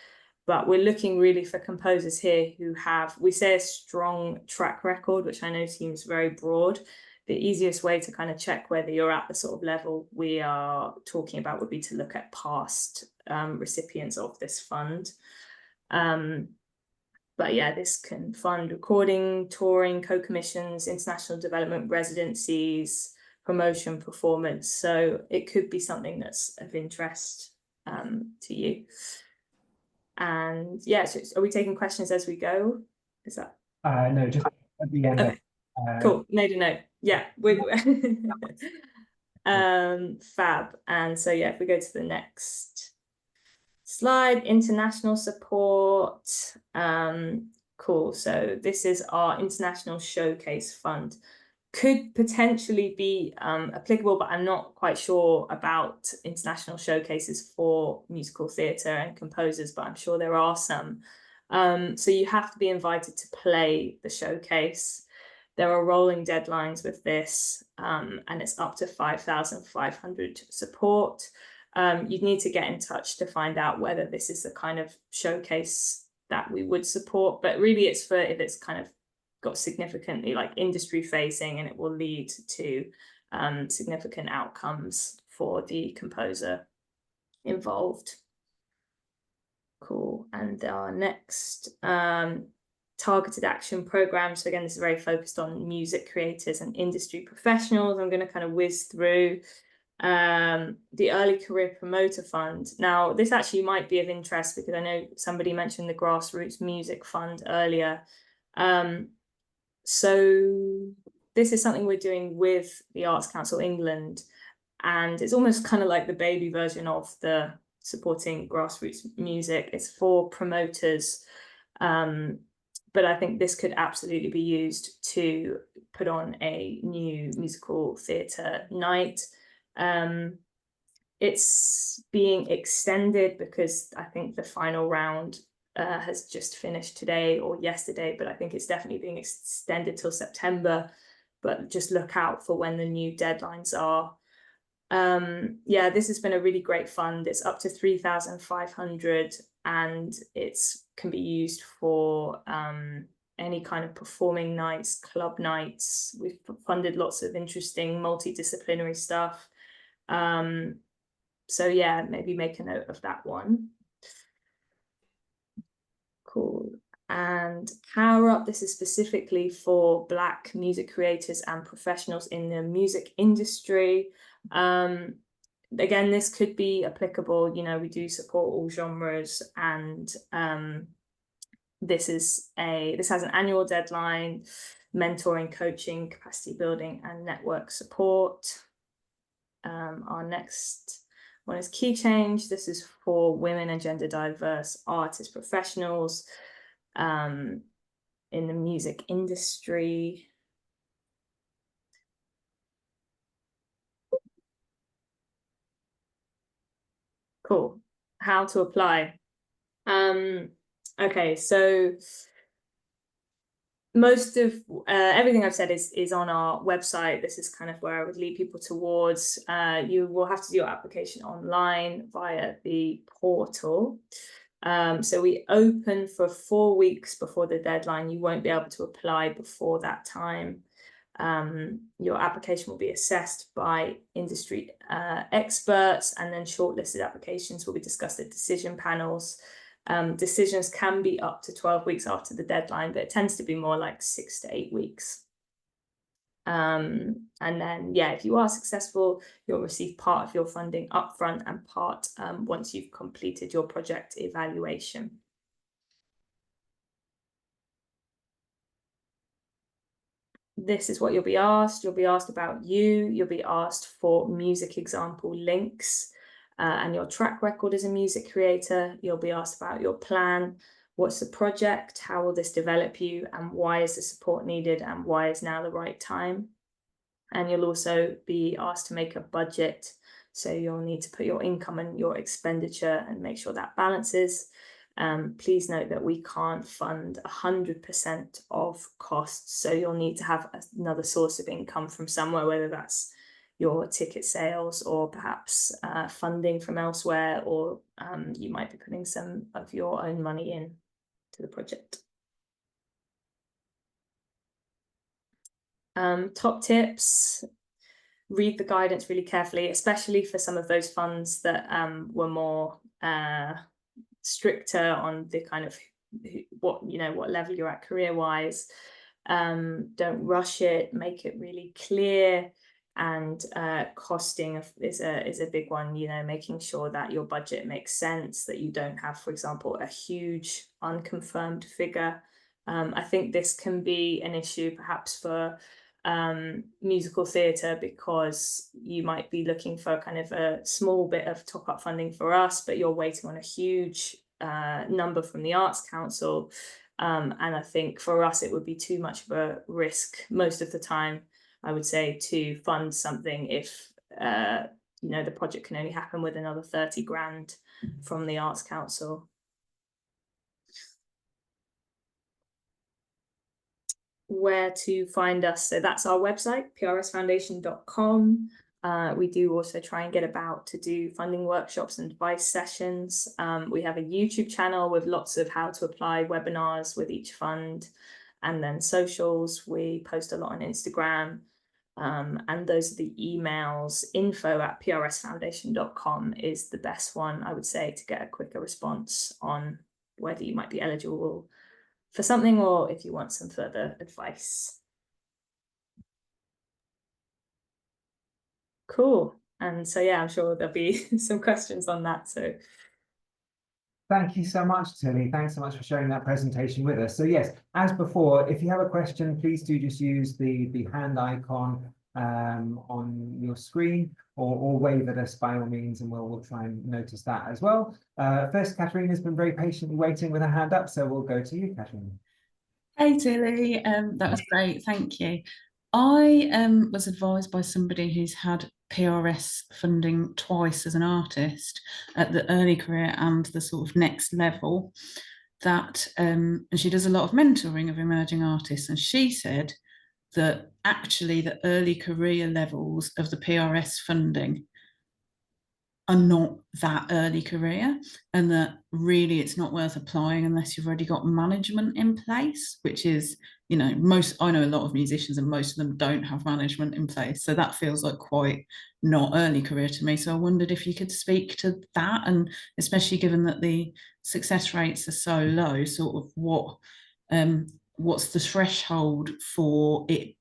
but we're looking really for composers here who have, we say, a strong track record, which I know seems very broad. The easiest way to kind of check whether you're at the sort of level we are talking about would be to look at past recipients of this fund. But yeah, this can fund recording, touring, co-commissions, international development, residencies, promotion, performance. So it could be something that's of interest to you. And yeah, so are we taking questions as we go? Is that? No, just at the end. Okay. Cool, made a note. Yeah, fab. And so yeah, if we go to the next slide, international support. Cool. So this is our international showcase fund. Could potentially be applicable, but I'm not quite sure about international showcases for musical theatre and composers, but I'm sure there are some. So you have to be invited to play the showcase. There are rolling deadlines with this, and it's up to 5,500 support. You'd need to get in touch to find out whether this is the kind of showcase that we would support, but really it's for if it's kind of got significantly like industry facing, and it will lead to significant outcomes for the composer involved. Cool. And our next targeted action program. So again, this is very focused on music creators and industry professionals. I'm going to kind of whiz through the Early Career Promoter Fund. Now, this actually might be of interest because I know somebody mentioned the Grassroots Music Fund earlier. So this is something we're doing with the Arts Council England, and it's almost kind of like the baby version of the supporting grassroots music. It's for promoters, but I think this could absolutely be used to put on a new musical theatre night. It's being extended because I think the final round has just finished today or yesterday, but I think it's definitely being extended till September. But just look out for when the new deadlines are. Yeah, this has been a really great fund. It's up to 3,500, and it's can be used for any kind of performing nights, club nights. We've funded lots of interesting multidisciplinary stuff. So yeah, maybe make a note of that one. Cool. And Power Up, this is specifically for Black music creators and professionals in the music industry. Again, this could be applicable. You know, we do support all genres, and this has an annual deadline, mentoring, coaching, capacity building, and network support. Our next one is Key Change. This is for women and gender diverse artists, professionals in the music industry. Cool. How to apply. Okay, so most of everything I've said is on our website. This is kind of where I would lead people towards. You will have to do your application online via the portal. So we open for 4 weeks before the deadline. You won't be able to apply before that time. Your application will be assessed by industry experts, and then shortlisted applications will be discussed at decision panels. Decisions can be up to 12 weeks after the deadline, but it tends to be more like 6 to 8 weeks. And then, yeah, if you are successful, you'll receive part of your funding upfront and part once you've completed your project evaluation. This is what you'll be asked. You'll be asked about you. You'll be asked for music example links and your track record as a music creator. You'll be asked about your plan. What's the project? How will this develop you? And why is the support needed? And why is now the right time? And you'll also be asked to make a budget. So you'll need to put your income and your expenditure and make sure that balances. Please note that we can't fund 100% of costs. So you'll need to have another source of income from somewhere, whether that's your ticket sales or perhaps funding from elsewhere, or you might be putting some of your own money in to the project. Top tips: read the guidance really carefully, especially for some of those funds that were more stricter on the kind of what level you're at career wise. Don't rush it, make it really clear. And costing is a big one, making sure that your budget makes sense, that you don't have, for example, a huge unconfirmed figure. I think this can be an issue perhaps for musical theatre, because you might be looking for kind of a small bit of top-up funding for us, but you're waiting on a huge number from the Arts Council. And I think for us, it would be too much of a risk most of the time, I would say, to fund something if the project can only happen with another 30 grand from the Arts Council. Where to find us? So that's our website, prsfoundation.com. We do also try and get about to do funding workshops and advice sessions. We have a YouTube channel with lots of how to apply webinars with each fund, and then socials. We post a lot on Instagram, and those are the emails. info@prsfoundation.com is the best one, I would say, to get a quicker response on whether you might be eligible for something or if you want some further advice. Cool. And so, yeah, I'm sure there'll be some questions on that. So thank you so much, Tilly. Thanks so much for sharing that presentation with us. So yes, as before, if you have a question, please do just use the hand icon on your screen, or wave at us by all means, and we'll try and notice that as well. First, Katerina's been very patiently waiting with her hand up, so we'll go to you, Katerina. Hey Tilly, that was great, thank you. I was advised by somebody who's had PRS funding twice as an artist at the early career and the sort of next level, that and she does a lot of mentoring of emerging artists, and she said that actually the early career levels of the PRS funding are not that early career, and that really it's not worth applying unless you've already got management in place, which is, I know a lot of musicians and most of them don't have management in place, so that feels like quite not early career to me. So I wondered if you could speak to that, and especially given that the success rates are so low, sort of what's the threshold for it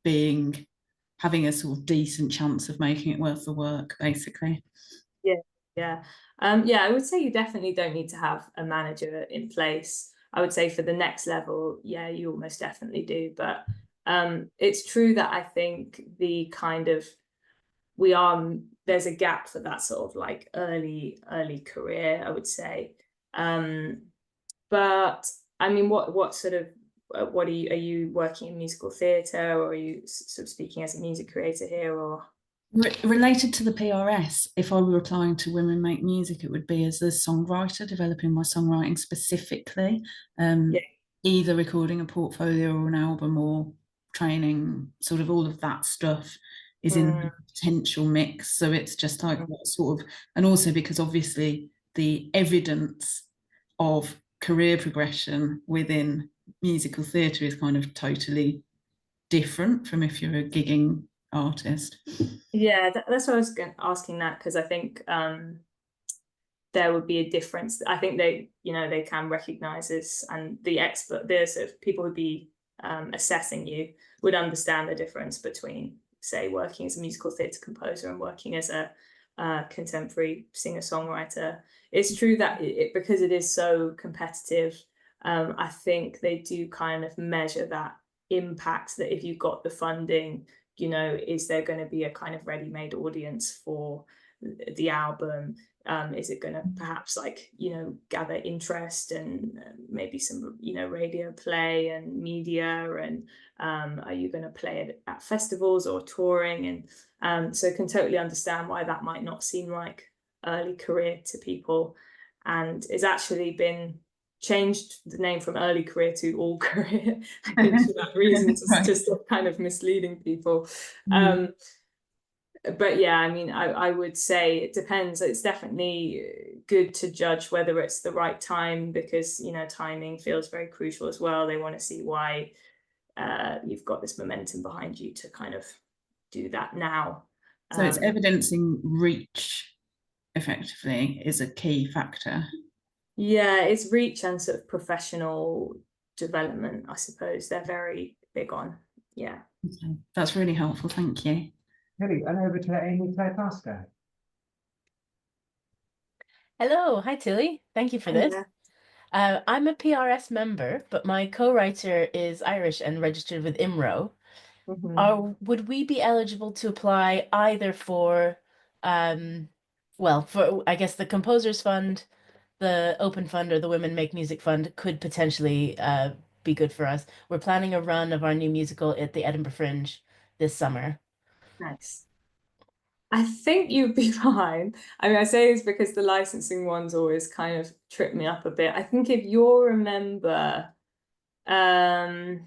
having a sort of decent chance of making it worth the work, basically. Yeah, I would say you definitely don't need to have a manager in place. I would say for the next level, yeah, you almost definitely do. But it's true that I think there's a gap for that sort of like early career, I would say. But I mean, what sort of are you working in musical theatre, or are you sort of speaking as a music creator here, or? Related to the PRS, if I were applying to Women Make Music, it would be as a songwriter, developing my songwriting specifically, either recording a portfolio or an album, or training, sort of all of that stuff is in the potential mix. So it's just like what sort of, and also because obviously the evidence of career progression within musical theatre is kind of totally different from if you're a gigging artist. Yeah, that's what I was asking that, because I think there would be a difference. I think they can recognize this, and the sort of people would be assessing you would understand the difference between, say, working as a musical theatre composer and working as a contemporary singer-songwriter. It's true that because it is so competitive, I think they do kind of measure that impact, that if you've got the funding, you know, is there going to be a kind of ready-made audience for the album? Is it going to perhaps, like, you know, gather interest and maybe some, you know, radio play and media, and are you going to play it at festivals or touring? And so can totally understand why that might not seem like early career to people, and it's actually been changed the name from early career to all career, I think, for that reason, to stop kind of misleading people. But yeah, I mean, I would say it depends. It's definitely good to judge whether it's the right time, because, you know, timing feels very crucial as well. They want to see why you've got this momentum behind you to kind of do that now. So it's evidencing reach effectively is a key factor. Yeah, it's reach and sort of professional development, I suppose, they're very big on. Yeah. Okay. That's really helpful. Thank you. Tilly, and over to Amy Claire Pascoe. Hello, hi Tilly. Thank you for this. I'm a PRS member, but my co-writer is Irish and registered with IMRO. Would we be eligible to apply either for, well, for, I guess, the Composers Fund, the Open Fund, or the Women Make Music Fund could potentially be good for us. We're planning a run of our new musical at the Edinburgh Fringe this summer. Nice. I think you'd be fine. I mean, I say this because the licensing ones always kind of trip me up a bit. I think if you're a member, the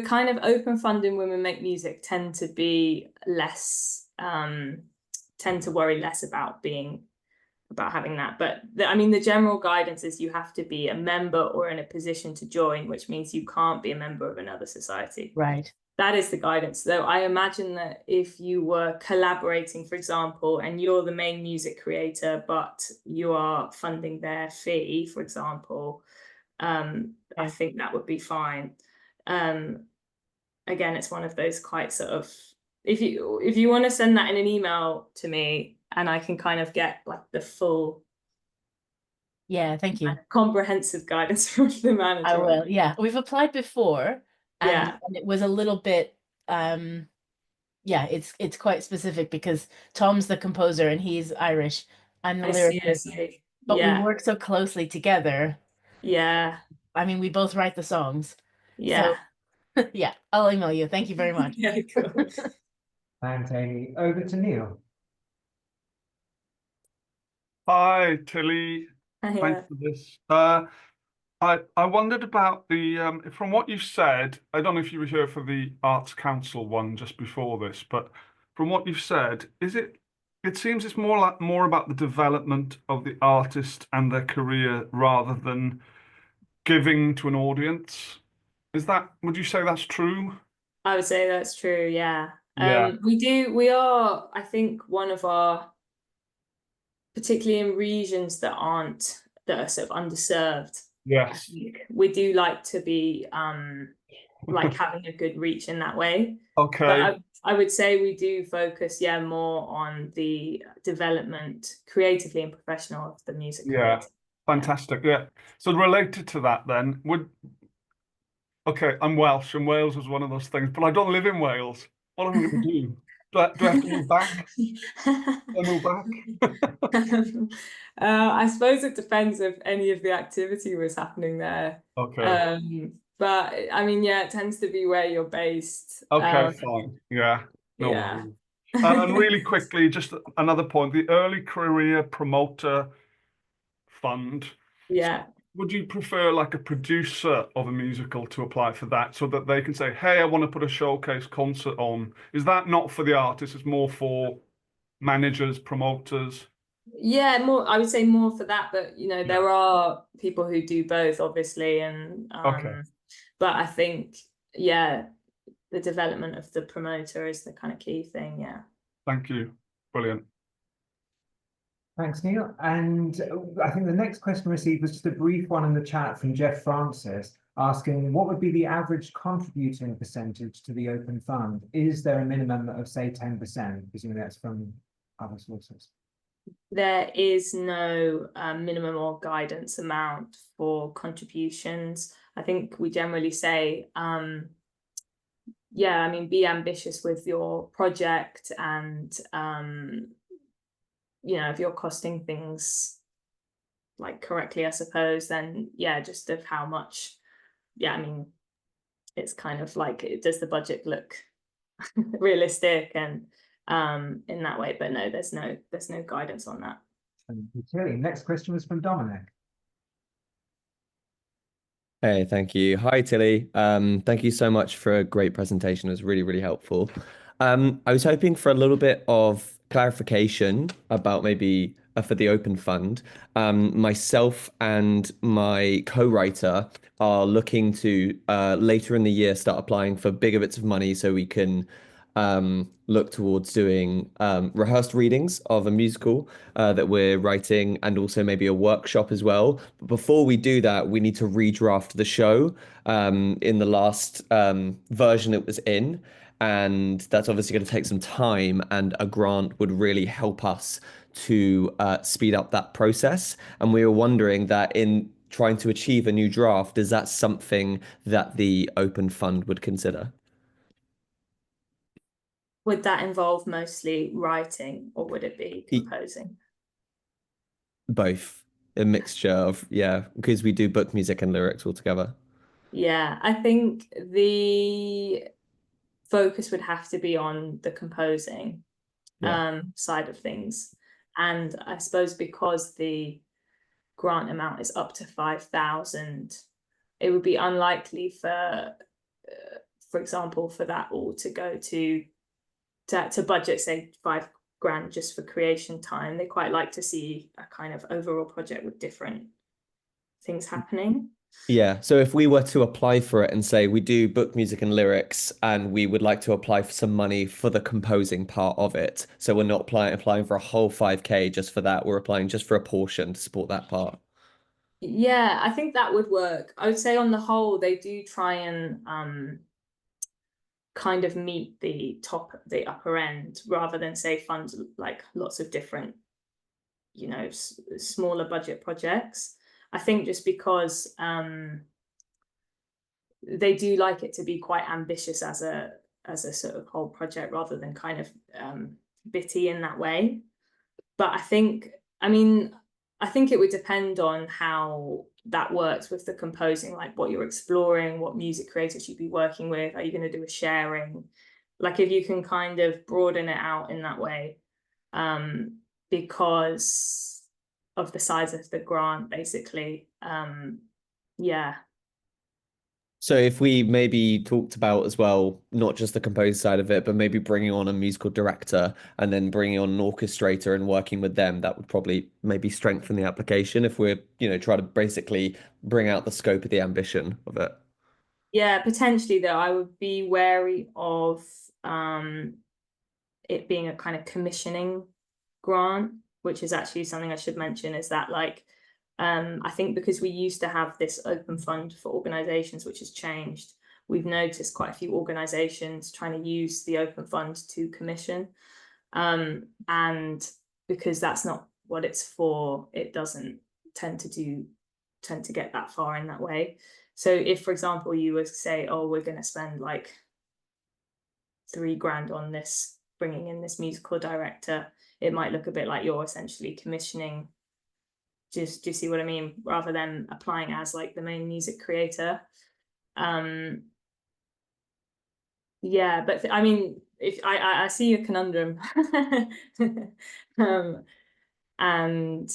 kind of open funding Women Make Music tend to be less, tend to worry less about having that. But I mean, the general guidance is you have to be a member or in a position to join, which means you can't be a member of another society. Right. That is the guidance. Though I imagine that if you were collaborating, for example, and you're the main music creator, but you are funding their fee, for example, I think that would be fine. Again, it's one of those quite sort of, if you want to send that in an email to me, and I can kind of get like the full, thank you, comprehensive guidance from the manager. I will. Yeah, we've applied before, and it was a little bit, it's quite specific because Tom's the composer and he's Irish. I'm the lyricist, but we work so closely together. Yeah, I mean, we both write the songs. Yeah. So, yeah, I'll email you. Thank you very much. Yeah, cool. Thanks, Amy. Over to Neil. Hi, Tilly. Thanks for this. I wondered about the, from what you said, I don't know if you were here for the Arts Council one just before this, but from what you've said, it seems it's more about the development of the artist and their career rather than giving to an audience. Would you say that's true? I would say that's true, yeah. We are, I think, one of our, particularly in regions that are sort of underserved. Yes. We do like to be like having a good reach in that way. Okay. But I would say we do focus, more on the development creatively and professional of the music. Yeah. Fantastic. Yeah. So related to that then, I'm Welsh and Wales was one of those things, but I don't live in Wales. What am I going to do? Do I have to move back? I suppose it depends if any of the activity was happening there. Okay. But I mean, it tends to be where you're based. Okay, fine. Yeah. No worries. And really quickly, just another point, the Early Career Promoter Fund. Yeah. Would you prefer like a producer of a musical to apply for that so that they can say, hey, I want to put a showcase concert on? Is that not for the artists? It's more for managers, promoters? Yeah, I would say more for that, but there are people who do both, obviously, and but I think the development of the promoter is the kind of key thing. Yeah. Thank you. Brilliant. Thanks, Neil. And I think the next question received was just a brief one in the chat from Jeff Francis. asking what would be the average contributing percentage to the open fund? Is there a minimum of, say, 10%? Presumably that's from other sources. There is no minimum or guidance amount for contributions. I think we generally say, yeah, I mean, be ambitious with your project, and you know, if you're costing things like correctly, I suppose, then yeah, just of how much. Yeah, I mean, it's kind of like, does the budget look realistic, and in that way? But no, there's no guidance on that. Thank you, Tilly. Next question was from Dominic. Hey, thank you. Hi, Tilly. Thank you so much for a great presentation. It was really, really helpful. I was hoping for a little bit of clarification about maybe for the open fund. Myself and my co-writer are looking to later in the year start applying for bigger bits of money so we can look towards doing rehearsed readings of a musical that we're writing, and also maybe a workshop as well. But before we do that, we need to redraft the show in the last version it was in. And that's obviously going to take some time, and a grant would really help us to speed up that process. And we were wondering that in trying to achieve a new draft, is that something that the open fund would consider? Would that involve mostly writing, or would it be composing? Both, a mixture of, yeah, because we do book music and lyrics all together. Yeah, I think the focus would have to be on the composing side of things. And I suppose because the grant amount is up to 5,000, it would be unlikely for example, for that all to go to budget, say, £5,000 just for creation time. They quite like to see a kind of overall project with different things happening. Yeah, so if we were to apply for it and say we do book music and lyrics, and we would like to apply for some money for the composing part of it, so we're not applying for a whole 5K just for that, we're applying just for a portion to support that part. Yeah, I think that would work. I would say on the whole, they do try and kind of meet the upper end, rather than say fund like lots of different, you know, smaller budget projects. I think just because they do like it to be quite ambitious as a sort of whole project, rather than kind of bitty in that way. But I think it would depend on how that works with the composing, like what you're exploring, what music creators you'd be working with. Are you going to do a sharing? Like, if you can kind of broaden it out in that way, because of the size of the grant, basically. Yeah. So if we maybe talked about as well, not just the composer side of it, but maybe bringing on a musical director and then bringing on an orchestrator and working with them, that would probably maybe strengthen the application if we're, you know, try to basically bring out the scope of the ambition of it. Yeah, potentially, though, I would be wary of it being a kind of commissioning grant, which is actually something I should mention, is that, like, I think because we used to have this open fund for organizations, which has changed, we've noticed quite a few organizations trying to use the open fund to commission. And because that's not what it's for, it doesn't tend to get that far in that way. So if, for example, you were to say, oh, we're going to spend like £3,000 on this, bringing in this musical director, it might look a bit like you're essentially commissioning. Do you see what I mean? Rather than applying as like the main music creator. Yeah, but I mean, if I see your conundrum. And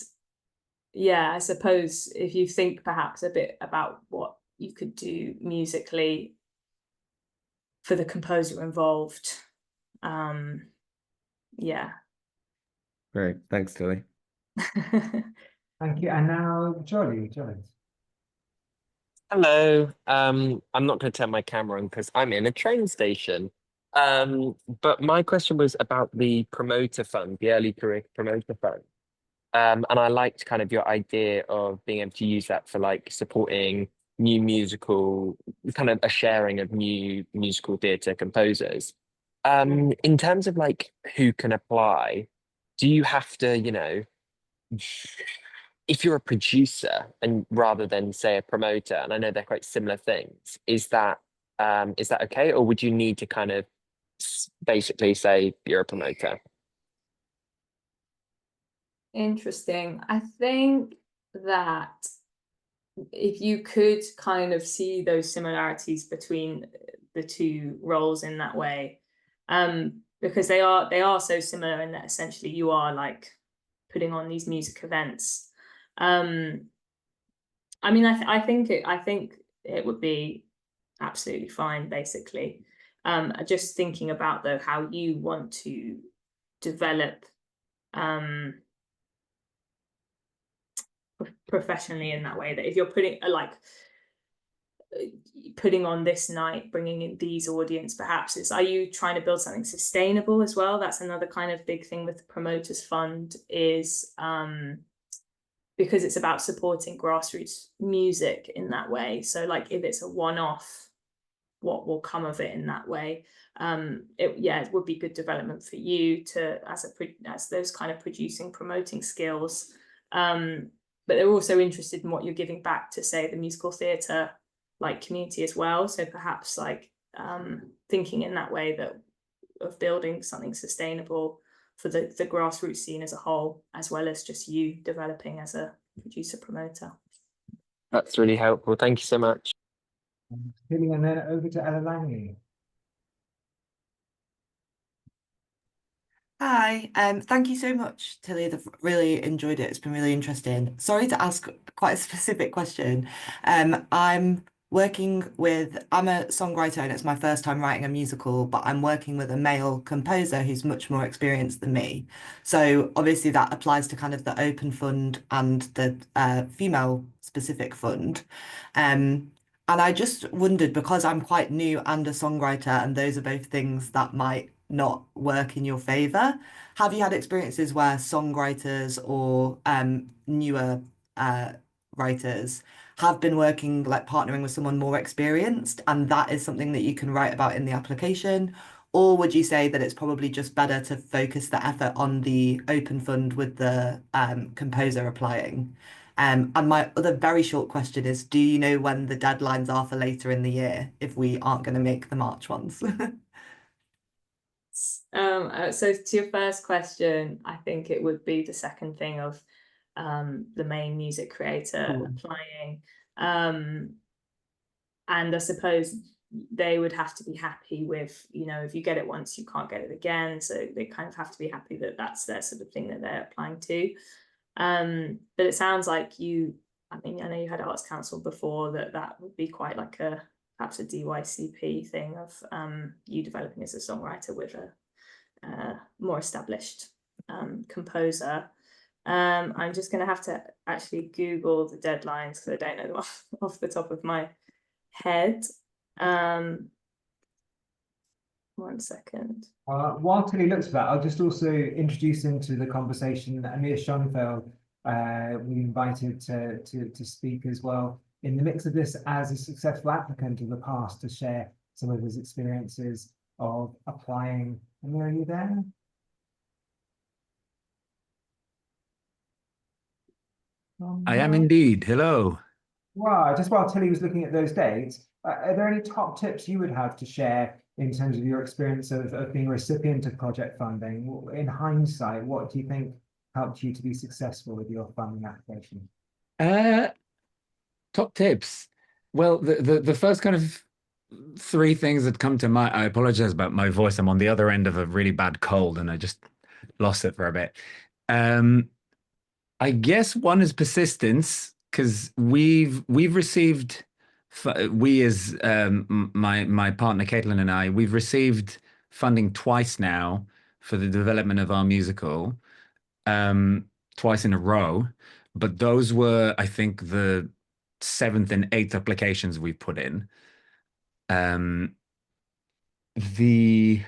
yeah, I suppose if you think perhaps a bit about what you could do musically for the composer involved. Yeah. Great, thanks, Tilly. Thank you. And now Jolly. Hello. I'm not going to turn my camera on because I'm in a train station. But my question was about the promoter fund, the early career promoter fund. And I liked kind of your idea of being able to use that for like supporting new musical, kind of a sharing of new musical theatre composers. In terms of like who can apply, do you have to, you know, if you're a producer and rather than say a promoter, and I know they're quite similar things, is that okay, or would you need to kind of basically say you're a promoter? Interesting. I think that if you could kind of see those similarities between the two roles in that way, because they are so similar in that essentially you are like putting on these music events. I mean, I think it would be absolutely fine, basically. Just thinking about though how you want to develop professionally in that way, that if you're putting on this night, bringing in these audience, perhaps are you trying to build something sustainable as well? That's another kind of big thing with the Promoters Fund is because it's about supporting grassroots music in that way. So like if it's a one-off, what will come of it in that way? It would be good development for you to as those kind of producing, promoting skills. But they're also interested in what you're giving back to, say, the musical theatre like community as well. So perhaps like thinking in that way that of building something sustainable for the grassroots scene as a whole, as well as just you developing as a producer promoter. That's really helpful. Thank you so much. Tilly, and then over to Ella Langley. Hi, thank you so much, Tilly. I've really enjoyed it. It's been really interesting. Sorry to ask quite a specific question. I'm a songwriter and it's my first time writing a musical, but I'm working with a male composer who's much more experienced than me. So obviously that applies to kind of the open fund and the female specific fund. And I just wondered, because I'm quite new and a songwriter, and those are both things that might not work in your favor. Have you had experiences where songwriters or newer writers have been working, like partnering with someone more experienced, and that is something that you can write about in the application? Or would you say that it's probably just better to focus the effort on the open fund with the composer applying? And my other very short question is, do you know when the deadlines are for later in the year if we aren't going to make the March ones? So to your first question, I think it would be the second thing of the main music creator applying. And I suppose they would have to be happy with, you know, if you get it once, you can't get it again. So they kind of have to be happy that that's their sort of thing that they're applying to. But it sounds like I mean, I know you had Arts Council before, that would be quite like perhaps a DYCP thing of you developing as a songwriter with a more established composer. I'm just going to have to actually Google the deadlines because I don't know them off the top of my head. 1 second. While Tilly looks for that, I'll just also introduce into the conversation Amir Schoenfeld, we invited to speak as well in the mix of this as a successful applicant of the past to share some of his experiences of applying. Amir, are you there? I am indeed. Hello. Wow, just while Tilly was looking at those dates, are there any top tips you would have to share in terms of your experience of being a recipient of project funding? In hindsight, what do you think helped you to be successful with your funding application? Top tips. Well, the first kind of 3 things that come to mind. I apologize about my voice. I'm on the other end of a really bad cold and I just lost it for a bit. I guess one is persistence, because we've received, we as my partner Caitlin and I, we've received funding twice now for the development of our musical, twice in a row. But those were, I think, the 7th and 8th applications we put in. The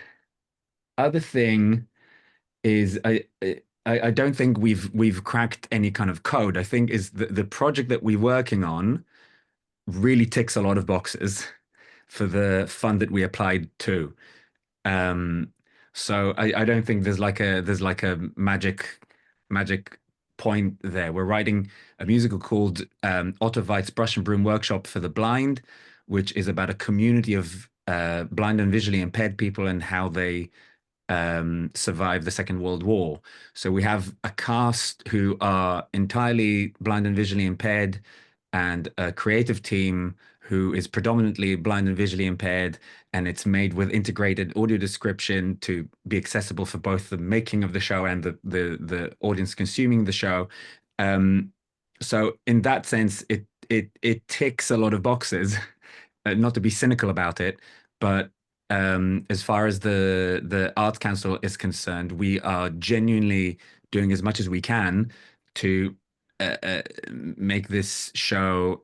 other thing is I don't think we've cracked any kind of code. I think is the project that we're working on really ticks a lot of boxes for the fund that we applied to. So I don't think there's like a magic point there. We're writing a musical called Otto Weit's Brush and Broom Workshop for the Blind, which is about a community of blind and visually impaired people and how they survived the Second World War. So we have a cast who are entirely blind and visually impaired, and a creative team who is predominantly blind and visually impaired, and it's made with integrated audio description to be accessible for both the making of the show and the audience consuming the show. So in that sense, it ticks a lot of boxes. Not to be cynical about it, but as far as the Arts Council is concerned, we are genuinely doing as much as we can to make this show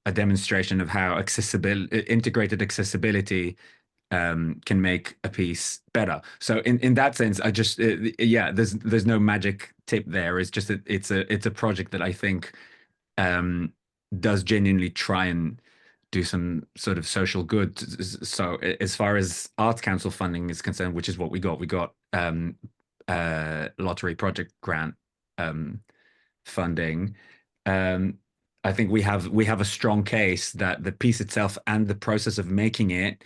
a demonstration of how integrated accessibility can make a piece better. So in that sense, I just yeah, there's no magic tip there. It's just it's a project that I think does genuinely try and do some sort of social good. So as far as Arts Council funding is concerned, which is what we got lottery project grant funding. I think we have a strong case that the piece itself and the process of making it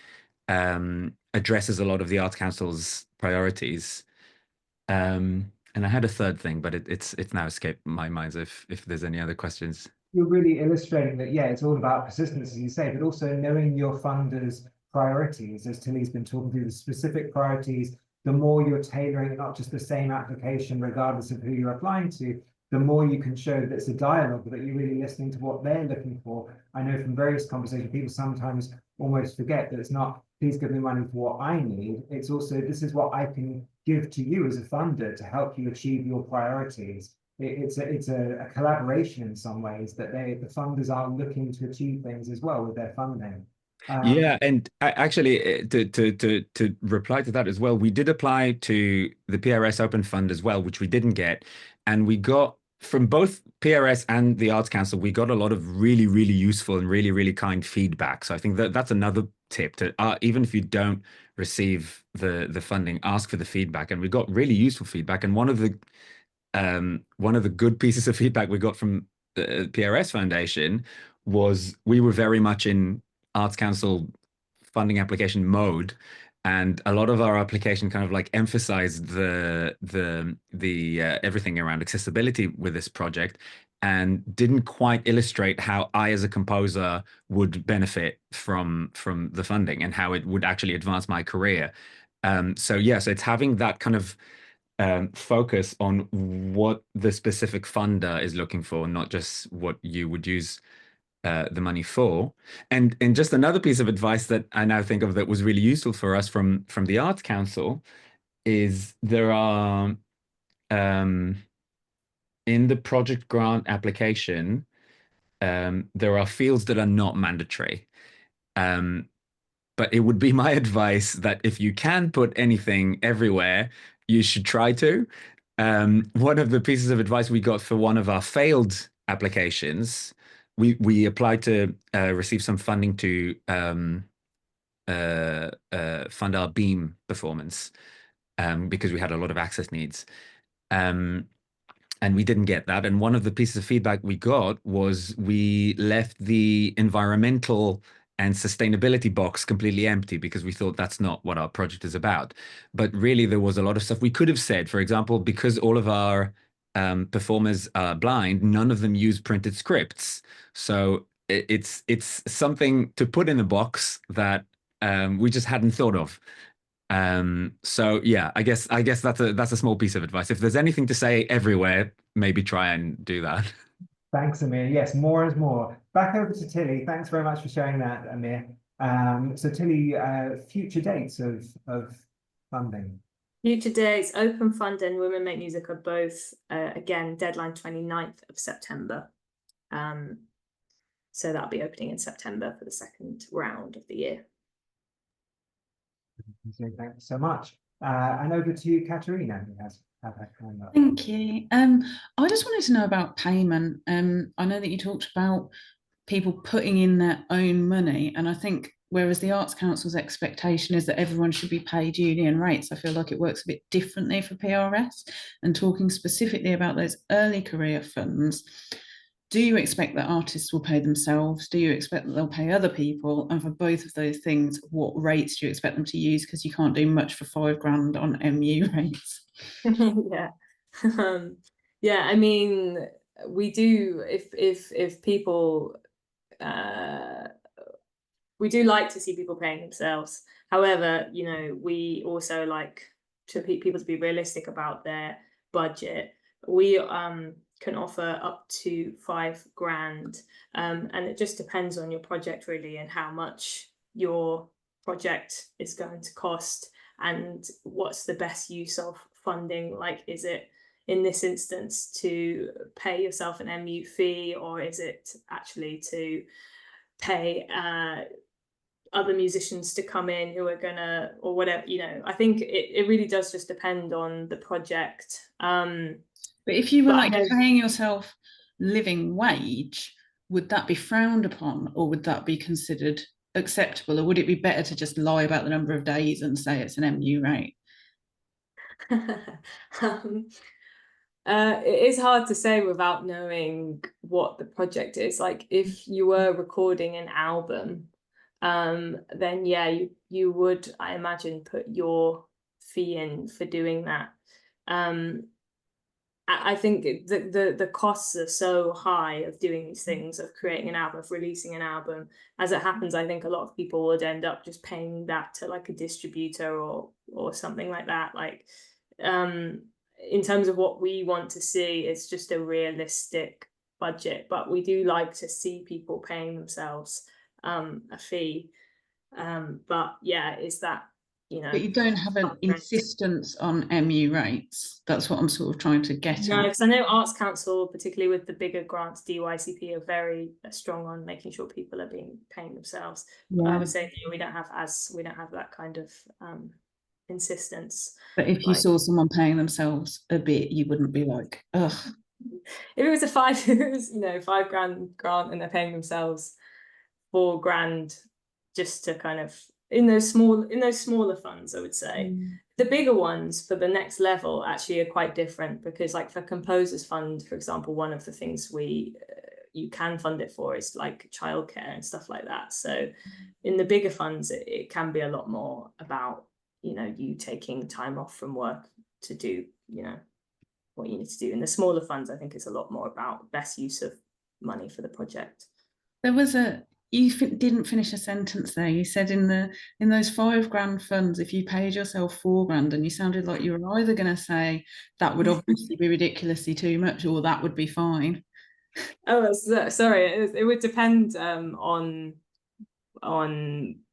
addresses a lot of the Arts Council's priorities. And I had a third thing, but it's now escaped my mind. If there's any other questions. You're really illustrating that, yeah, it's all about persistence, as you say, but also knowing your funders' priorities, as Tilly's been talking through the specific priorities. The more you're tailoring not just the same application, regardless of who you're applying to, the more you can show that it's a dialogue, that you're really listening to what they're looking for. I know from various conversations, people sometimes almost forget that it's not, please give me money for what I need. It's also, this is what I can give to you as a funder to help you achieve your priorities. It's a collaboration in some ways, that the funders are looking to achieve things as well with their funding. Yeah, and actually, to reply to that as well, we did apply to the PRS Open Fund as well, which we didn't get, and we got from both PRS and the Arts Council, we got a lot of really, really useful and really, really kind feedback. So I think that's another tip to even if you don't receive the funding, ask for the feedback, and we got really useful feedback. And one of the good pieces of feedback we got from the PRS Foundation was we were very much in Arts Council funding application mode, and a lot of our application kind of like emphasized the everything around accessibility with this project, and didn't quite illustrate how I as a composer would benefit from the funding and how it would actually advance my career. So it's having that kind of focus on what the specific funder is looking for, not just what you would use the money for. And just another piece of advice that I now think of that was really useful for us from the Arts Council is there are in the project grant application there are fields that are not mandatory. But it would be my advice that if you can put anything everywhere, you should try to. One of the pieces of advice we got for one of our failed applications, we applied to receive some funding to fund our Beam performance because we had a lot of access needs. And we didn't get that. And one of the pieces of feedback we got was we left the environmental and sustainability box completely empty because we thought that's not what our project is about. But really, there was a lot of stuff we could have said. For example, because all of our performers are blind, none of them use printed scripts. So it's something to put in a box that we just hadn't thought of. So yeah, I guess that's a small piece of advice. If there's anything to say everywhere, maybe try and do that. Thanks, Amir. Yes, more is more. Back over to Tilly. Thanks very much for sharing that, Amir. So Tilly, future dates of funding. Future dates, Open Fund and Women Make Music are both, again, deadline 29th of September. So that'll be opening in September for the second round of the year. So thanks so much. And over to you, Katerina, who has had her hand up. Thank you. I just wanted to know about payment. I know that you talked about people putting in their own money. And I think whereas the Arts Council's expectation is that everyone should be paid union rates, I feel like it works a bit differently for PRS. And talking specifically about those early career funds, do you expect that artists will pay themselves? Do you expect that they'll pay other people? And for both of those things, what rates do you expect them to use? Because you can't do much for £5 on MU rates. Yeah. Yeah, I mean, we do, if people, we do like to see people paying themselves. However, you know, we also like to people to be realistic about their budget. We can offer up to £5,000, and it just depends on your project really, and how much your project is going to cost, and what's the best use of funding. Like, is it in this instance to pay yourself an MU fee, or is it actually to pay other musicians to come in who are gonna, or whatever, you know? I think it really does just depend on the project. But if you were like paying yourself living wage, would that be frowned upon, or would that be considered acceptable, or would it be better to just lie about the number of days and say it's an MU rate? It is hard to say without knowing what the project is. Like, if you were recording an album, then yeah, you would, I imagine, put your fee in for doing that. I think the costs are so high of doing these things, of creating an album, of releasing an album. As it happens, I think a lot of people would end up just paying that to like a distributor or something like that. Like, in terms of what we want to see, it's just a realistic budget, but we do like to see people paying themselves a fee. But yeah, is that, you know? But you don't have an insistence on MU rates. That's what I'm sort of trying to get at. No, because I know Arts Council, particularly with the bigger grants, DYCP, are very strong on making sure people are paying themselves. Yeah. I would say we don't have that kind of insistence. But if you saw someone paying themselves a bit, you wouldn't be like, ugh. If it was £5,000 grant and they're paying themselves £4,000 just to kind of, in those smaller funds, I would say. The bigger ones for the next level actually are quite different, because like for Composers Fund, for example, one of the things you can fund it for is like childcare and stuff like that. So in the bigger funds, it can be a lot more about, you know, you taking time off from work to do, you know, what you need to do. In the smaller funds, I think it's a lot more about best use of money for the project. There was you didn't finish a sentence there. You said in those £5,000 funds, if you paid yourself £4,000, and you sounded like you were either going to say that would obviously be ridiculously too much, or that would be fine. Oh, sorry. It would depend on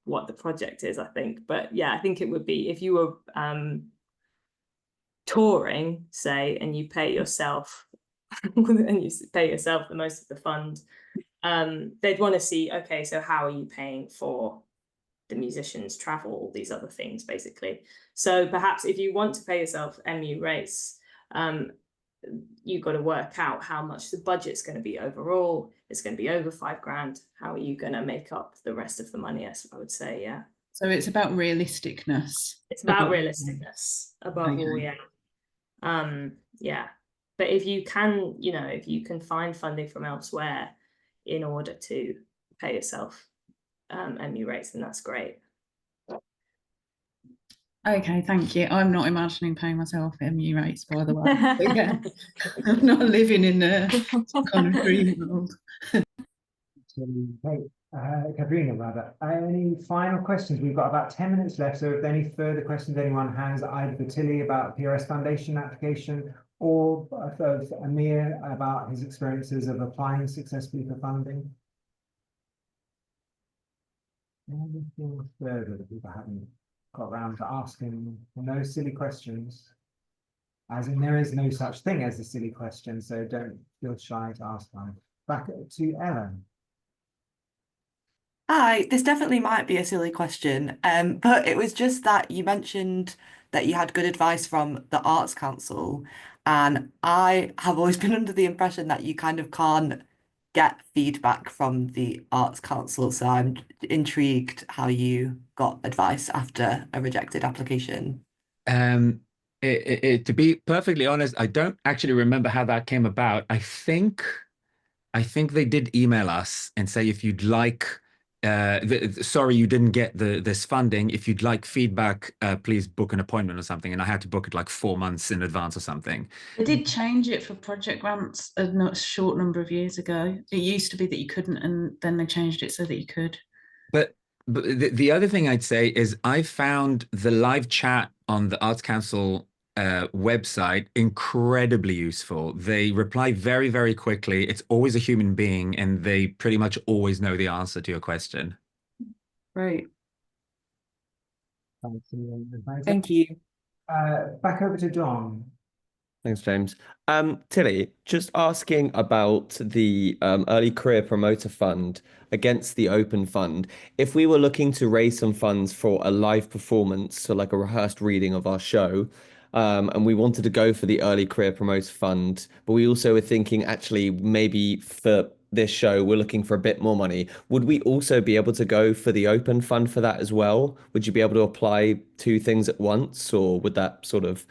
what the project is, I think. But yeah, I think it would be if you were touring, say, and you pay yourself and you pay yourself the most of the fund. They'd want to see, okay, so how are you paying for the musicians' travel, all these other things, basically. So perhaps if you want to pay yourself MU rates, you've got to work out how much the budget's going to be overall. It's going to be over £5,000. How are you going to make up the rest of the money? I would say, yeah. So it's about realisticness. It's about realisticness above all, yeah. Yeah. But if you can, you know, if you can find funding from elsewhere in order to pay yourself MU rates, then that's great. Okay, thank you. I'm not imagining paying myself MU rates, by the way. Yeah, I'm not living in a kind of dream world. Katrina, rather. Any final questions? We've got about 10 minutes left, so if any further questions anyone has, either for Tilly about PRS Foundation application, or for Amir about his experiences of applying successfully for funding. Anything further that people haven't got around to asking? No silly questions. As in, there is no such thing as a silly question, so don't feel shy to ask one. Back to Ellen. Hi, this definitely might be a silly question, but it was just that you mentioned that you had good advice from the Arts Council, and I have always been under the impression that you kind of can't get feedback from the Arts Council. So I'm intrigued how you got advice after a rejected application. To be perfectly honest, I don't actually remember how that came about. I think they did email us and say, if you'd like, sorry, you didn't get this funding. If you'd like feedback, please book an appointment or something. And I had to book it like 4 months in advance or something. They did change it for project grants a not short number of years ago. It used to be that you couldn't, and then they changed it so that you could. But the other thing I'd say is I found the live chat on the Arts Council website incredibly useful. They reply very, very quickly. It's always a human being, and they pretty much always know the answer to your question. Right. Thank you. Back over to John. Thanks, James. Tilly, just asking about the Early Career Promoter Fund against the Open Fund. If we were looking to raise some funds for a live performance, so like a rehearsed reading of our show, and we wanted to go for the Early Career Promoter Fund, but we also were thinking actually maybe for this show, we're looking for a bit more money. Would we also be able to go for the Open Fund for that as well? Would you be able to apply 2 things at once, or would that sort of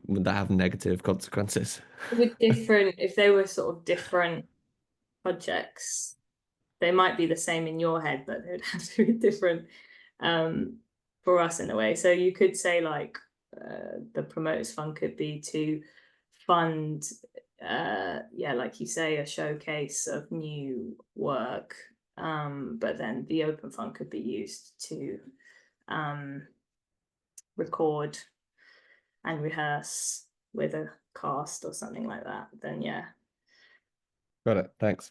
would that have negative consequences? With different, if they were sort of different projects, they might be the same in your head, but they would have to be different for us in a way. So you could say like the Promoters Fund could be to fund, like you say, a showcase of new work, but then the Open Fund could be used to record and rehearse with a cast or something like that, then yeah. Got it. Thanks.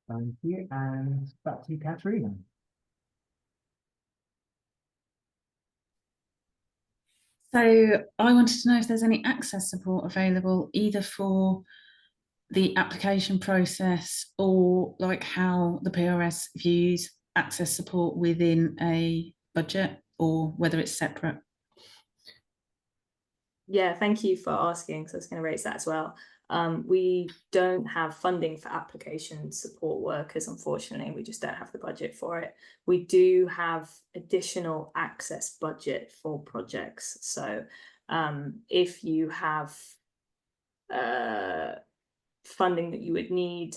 Thank you. And back to you, Katerina. So I wanted to know if there's any access support available, either for the application process or like how the PRS views access support within a budget, or whether it's separate. Yeah, thank you for asking. So I was going to raise that as well. We don't have funding for application support workers, unfortunately. We just don't have the budget for it. We do have additional access budget for projects. So if you have funding that you would need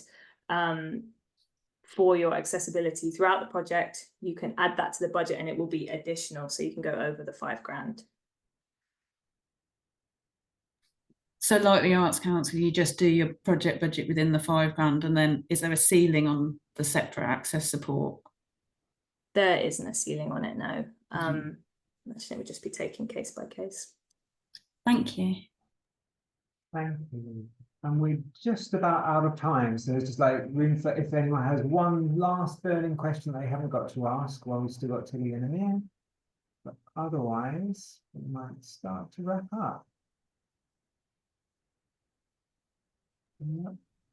for your accessibility throughout the project, you can add that to the budget and it will be additional. So you can go over the £5,000. So like the Arts Council, you just do your project budget within the £5,000, and then is there a ceiling on the separate access support? There isn't a ceiling on it, no. Actually, it would just be taken case by case. Thank you. Thank you. And we're just about out of time, so it's just like room for if anyone has one last burning question they haven't got to ask while we've still got Tilly and Amir. But otherwise, we might start to wrap up.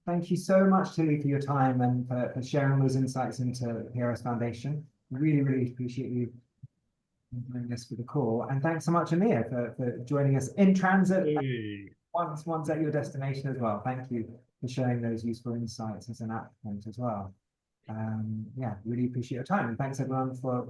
Thank you so much, Tilly, for your time and for sharing those insights into the PRS Foundation. Really, really appreciate you doing this for the call. And thanks so much, Amir, for joining us in transit. Hey. Once at your destination as well. Thank you for sharing those useful insights as an applicant as well. Yeah, really appreciate your time. And thanks everyone for